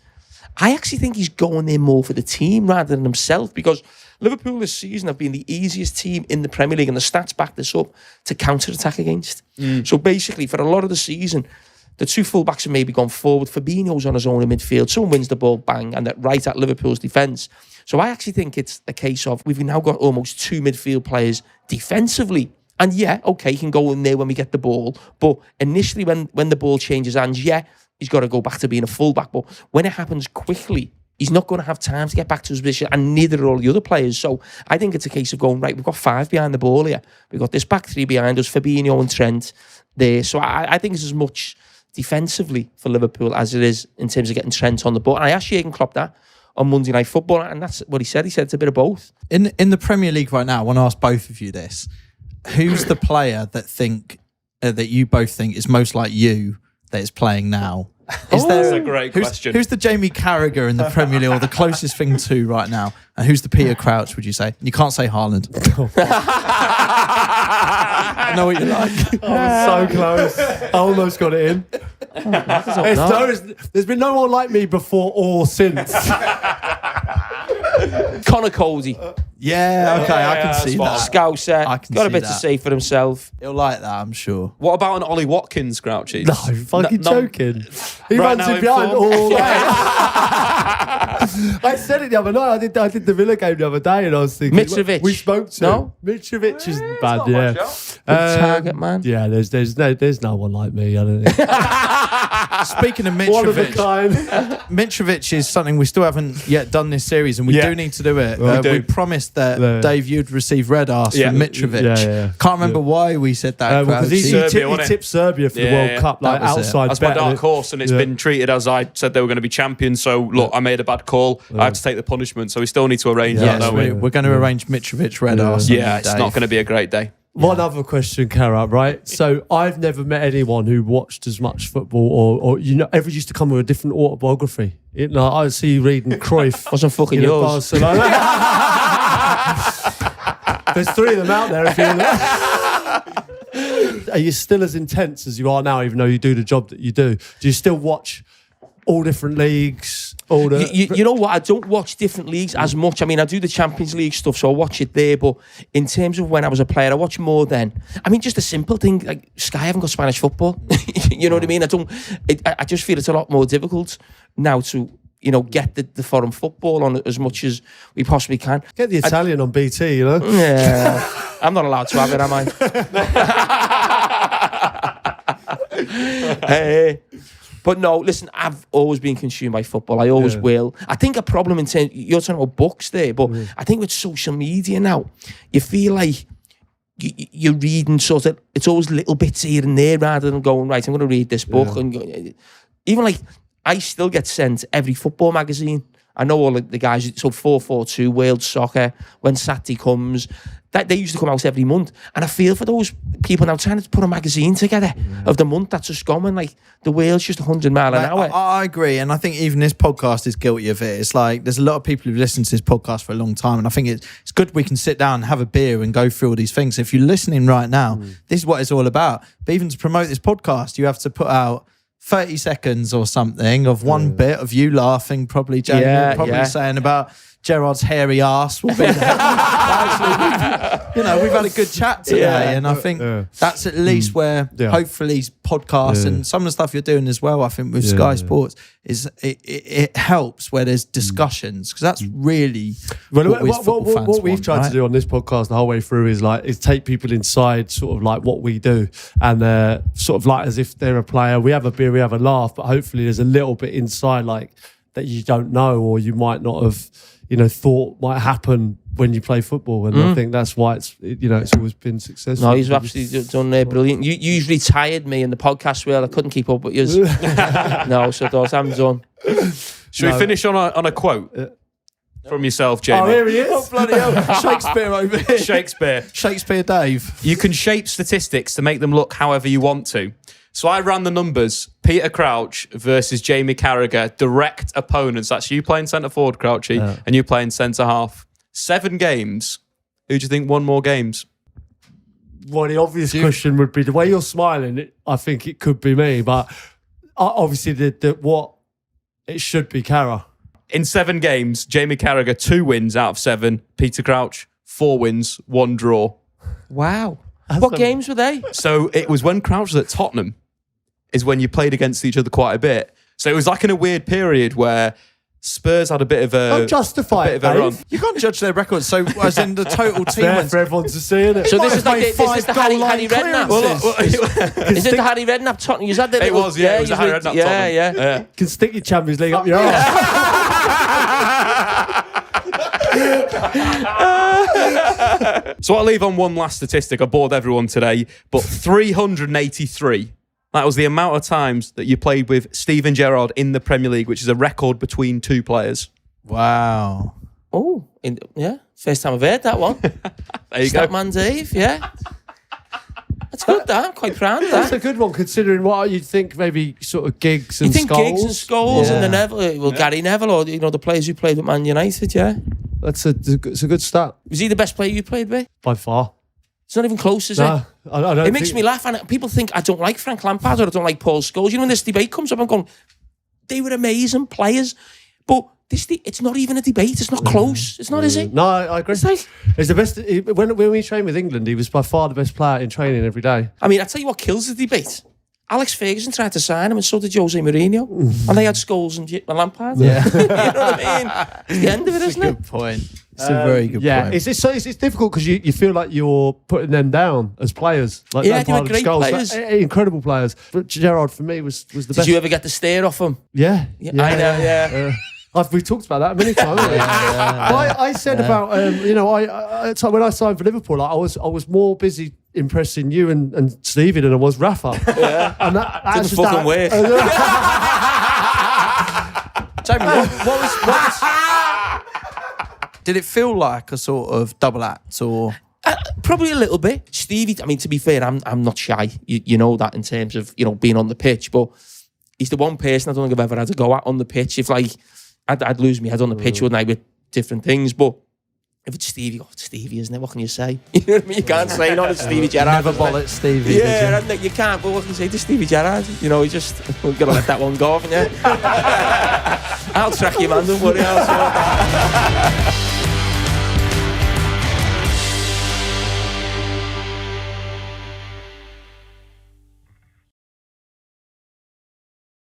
[SPEAKER 2] I actually think he's going there more for the team rather than himself, because Liverpool this season have been the easiest team in the Premier League, and the stats back this up, to counter-attack against. So basically, for a lot of the season, the two full-backs have maybe gone forward. Fabinho's on his own in midfield. Someone wins the ball, bang, and right at Liverpool's defence. So I actually think it's a case of we've now got almost two midfield players defensively. And yeah, okay, he can go in there when we get the ball. But initially, when the ball changes hands, yeah, he's got to go back to being a full-back. But when it happens quickly, he's not going to have time to get back to his position, and neither are all the other players. So I think it's a case of going, right, we've got 5 behind the ball here. We've got this back 3 behind us, Fabinho and Trent there. So I think it's as much defensively for Liverpool as it is in terms of getting Trent on the ball. And I asked Jurgen Klopp that on Monday Night Football, and that's what he said. He said it's a bit of both.
[SPEAKER 1] In the Premier League right now, I want to ask both of you this. Who's the player that you both think is most like you that is playing now?
[SPEAKER 4] That's a great question.
[SPEAKER 1] Who's the Jamie Carragher in the Premier League, or the closest thing to right now? And who's the Peter Crouch, would you say? You can't say Haaland. I know what you like.
[SPEAKER 3] So close. I almost got it in. There's been no one like me before or since.
[SPEAKER 2] Connor Cody.
[SPEAKER 1] Yeah, okay, I can see that.
[SPEAKER 2] Scouser.
[SPEAKER 1] I can
[SPEAKER 2] got a
[SPEAKER 1] see
[SPEAKER 2] bit
[SPEAKER 1] that.
[SPEAKER 2] to say for himself.
[SPEAKER 1] He'll like that, I'm sure.
[SPEAKER 4] What about an Ollie Watkins, Grouchy?
[SPEAKER 3] No, fucking joking. He
[SPEAKER 4] Right
[SPEAKER 3] runs
[SPEAKER 4] now
[SPEAKER 3] it
[SPEAKER 4] in
[SPEAKER 3] behind
[SPEAKER 4] form.
[SPEAKER 3] all day. I said it the other night. I did the Villa game the other day, and I was thinking,
[SPEAKER 2] Mitrovic.
[SPEAKER 3] we spoke to
[SPEAKER 2] No?
[SPEAKER 3] Mitrovic isn't bad, yeah.
[SPEAKER 2] Target man.
[SPEAKER 3] Yeah, there's no one like me. I don't think.
[SPEAKER 1] Speaking of
[SPEAKER 3] One of a
[SPEAKER 1] Mitrovic,
[SPEAKER 3] kind.
[SPEAKER 1] Mitrovic is something we still haven't yet done this series, and we
[SPEAKER 4] Yeah.
[SPEAKER 1] do need to do it.
[SPEAKER 4] We do.
[SPEAKER 1] We promised that
[SPEAKER 3] Yeah.
[SPEAKER 1] Dave, you'd receive red arse
[SPEAKER 4] Yeah.
[SPEAKER 1] from Mitrovic.
[SPEAKER 3] Yeah.
[SPEAKER 1] Can't remember why we said that.
[SPEAKER 3] Because he
[SPEAKER 4] Serbia, wasn't it?
[SPEAKER 3] tipped Serbia for the
[SPEAKER 4] Yeah,
[SPEAKER 3] World
[SPEAKER 4] yeah.
[SPEAKER 3] Cup, like
[SPEAKER 1] That was it.
[SPEAKER 3] outside
[SPEAKER 4] That's my
[SPEAKER 3] bet.
[SPEAKER 4] dark horse, and it's been treated as I said they were going to be champions. So, look, I made a bad call. I had to take the punishment. So, we still need to arrange that,
[SPEAKER 1] Yes,
[SPEAKER 4] don't we?
[SPEAKER 1] we're going to arrange Mitrovic red arse. on
[SPEAKER 4] Yeah,
[SPEAKER 1] you,
[SPEAKER 4] it's
[SPEAKER 1] Dave.
[SPEAKER 4] not going to be a great day.
[SPEAKER 3] One other question, Cara, right? So I've never met anyone who watched as much football or ever used to come with a different autobiography. I see you reading Cruyff.
[SPEAKER 2] Wasn't fucking
[SPEAKER 3] you know,
[SPEAKER 2] yours.
[SPEAKER 3] Barcelona. There's 3 of them out there if you Are you still as intense as you are now, even though you do the job that you do? Do you still watch all different leagues?
[SPEAKER 2] You know what? I don't watch different leagues as much. I mean, I do the Champions League stuff, so I watch it there. But in terms of when I was a player, I watch more then. I mean, just a simple thing like Sky haven't got Spanish football. You know what I mean? I just feel it's a lot more difficult now to get the foreign football on as much as we possibly can.
[SPEAKER 3] Get the Italian on BT, you know?
[SPEAKER 2] Yeah, I'm not allowed to have it, am I? Hey. But no, listen, I've always been consumed by football. I always will. I think a problem in terms, you're talking about books there, but I think with social media now, you feel like you're reading sort of, it's always little bits here and there rather than going, right, I'm going to read this book. And even like, I still get sent every football magazine. I know all the guys, so 442, World Soccer, when Saturday comes, that they used to come out every month. And I feel for those people now trying to put a magazine together of the month that's just going, like the world's just 100 miles an hour.
[SPEAKER 1] I agree. And I think even this podcast is guilty of it. It's like there's a lot of people who've listened to this podcast for a long time. And I think it's good we can sit down and have a beer and go through all these things. If you're listening right now, this is what it's all about. But even to promote this podcast, you have to put out 30 seconds or something of one bit of you laughing, probably, Jamie, probably saying about Gerard's hairy arse will be there. Actually, we've had a good chat today, and I think that's at least where hopefully podcasts and some of the stuff you're doing as well, I think with Sky Sports, is it helps where there's discussions, because that's really
[SPEAKER 3] what we've tried to do on this podcast the whole way through is take people inside sort of like what we do, and sort of like as if they're a player. We have a beer, we have a laugh, but hopefully there's a little bit inside like that you don't know, or you might not have thought might happen when you play football, and I think that's why it's always been successful.
[SPEAKER 2] No, he's absolutely done brilliant. You usually tired me in the podcast world. I couldn't keep up with yours. No, so those I'm done.
[SPEAKER 4] Should we finish on a quote from yourself, Jamie?
[SPEAKER 3] Oh, here he is.
[SPEAKER 1] Oh, bloody hell. Shakespeare over here.
[SPEAKER 4] Shakespeare.
[SPEAKER 1] Shakespeare Dave.
[SPEAKER 4] You can shape statistics to make them look however you want to, So I ran the numbers. Peter Crouch versus Jamie Carragher, direct opponents. That's you playing centre forward, Crouchy, and you playing centre half. 7 games. Who do you think won more games?
[SPEAKER 3] Well, the obvious question would be the way you're smiling. I think it could be me, but obviously what it should be Cara.
[SPEAKER 4] In 7 games, Jamie Carragher 2 wins out of 7. Peter Crouch 4 wins, 1 draw.
[SPEAKER 2] Wow. What games were they?
[SPEAKER 4] So it was when Crouch was at Tottenham, is when you played against each other quite a bit. So it was like in a weird period where Spurs had a bit of a
[SPEAKER 3] Don't justify
[SPEAKER 4] a bit
[SPEAKER 3] it,
[SPEAKER 4] of a run.
[SPEAKER 3] Dave.
[SPEAKER 1] You can't judge their records. So, as in the total team
[SPEAKER 3] There
[SPEAKER 1] wins.
[SPEAKER 3] for everyone to see, innit?
[SPEAKER 2] So this
[SPEAKER 1] might
[SPEAKER 2] is like
[SPEAKER 1] have
[SPEAKER 2] the,
[SPEAKER 1] made
[SPEAKER 2] this is the
[SPEAKER 1] 5
[SPEAKER 2] Harry,
[SPEAKER 1] goal
[SPEAKER 2] Harry
[SPEAKER 1] line
[SPEAKER 2] Redknapp.
[SPEAKER 1] clearances.
[SPEAKER 2] Is it the Harry Redknapp Tottenham? You had the
[SPEAKER 4] It
[SPEAKER 2] little,
[SPEAKER 4] was, yeah. It was the Harry Redknapp
[SPEAKER 2] Yeah,
[SPEAKER 4] Tottenham.
[SPEAKER 2] yeah.
[SPEAKER 3] can stick your Champions League up your arse.
[SPEAKER 4] So I'll leave on one last statistic. I bored everyone today, but 383. That was the amount of times that you played with Steven Gerrard in the Premier League, which is a record between 2 players.
[SPEAKER 1] Wow.
[SPEAKER 2] Oh, yeah. First time I've heard that one.
[SPEAKER 4] There you go.
[SPEAKER 2] Statman Dave, yeah. That's good, that. I'm quite proud of
[SPEAKER 3] That's
[SPEAKER 2] that.
[SPEAKER 3] a good one, considering what you'd think maybe sort of gigs
[SPEAKER 2] You
[SPEAKER 3] and
[SPEAKER 2] think
[SPEAKER 3] skulls.
[SPEAKER 2] Giggs and Scholes
[SPEAKER 3] Yeah.
[SPEAKER 2] and the Neville, well, Gary Neville, or the players who played with Man United, yeah.
[SPEAKER 3] It's a good stat,
[SPEAKER 2] Was he the best player you played with?
[SPEAKER 3] by far.
[SPEAKER 2] It's not even close, is it?
[SPEAKER 3] No, I don't
[SPEAKER 2] It makes
[SPEAKER 3] think-
[SPEAKER 2] me laugh, and people think I don't like Frank Lampard or I don't like Paul Scholes. When this debate comes up, I'm going, they were amazing players, but it's not even a debate. It's not close. It's not, is it?
[SPEAKER 3] No, I agree.
[SPEAKER 2] It's like,
[SPEAKER 3] It's the best. When we trained with England, he was by far the best player in training every day.
[SPEAKER 2] I mean, I tell you what kills the debate. Alex Ferguson tried to sign him, and so did Jose Mourinho, and they had Scholes and Lampard.
[SPEAKER 1] Yeah.
[SPEAKER 2] You know what I mean? It's the end of it, isn't it?
[SPEAKER 1] Good point. It's a very good point.
[SPEAKER 3] It's difficult because you feel like you're putting them down as players. Like
[SPEAKER 2] Yeah, they were
[SPEAKER 3] Lampard and
[SPEAKER 2] great
[SPEAKER 3] Scholes.
[SPEAKER 2] players.
[SPEAKER 3] Incredible players. But Gerrard for me was the
[SPEAKER 2] Did
[SPEAKER 3] best.
[SPEAKER 2] you ever get the stare off him?
[SPEAKER 3] Yeah,
[SPEAKER 2] I know, yeah.
[SPEAKER 3] We've talked about that many times. haven't we? I said about when I signed for Liverpool, I was more busy impressing you and Stevie than I was Rafa. Yeah. And that's
[SPEAKER 2] Didn't fucking work.
[SPEAKER 1] Jamie, what was did it feel like a sort of double act or?
[SPEAKER 2] Probably a little bit. Stevie, I mean, to be fair, I'm not shy. You know that in terms of, being on the pitch, but he's the one person I don't think I've ever had to go at on the pitch. If I'd lose my head on the pitch, wouldn't I, with different things, but if it's Stevie, it's Stevie, isn't it? What can you say? You know what I mean? You can't say not it's Stevie Gerrard.
[SPEAKER 1] Never bollocks Stevie.
[SPEAKER 2] Yeah, you can't, but what can you say to Stevie Gerrard? We've got to let that one go, haven't you? I'll track you, man, don't worry. I'll sort that.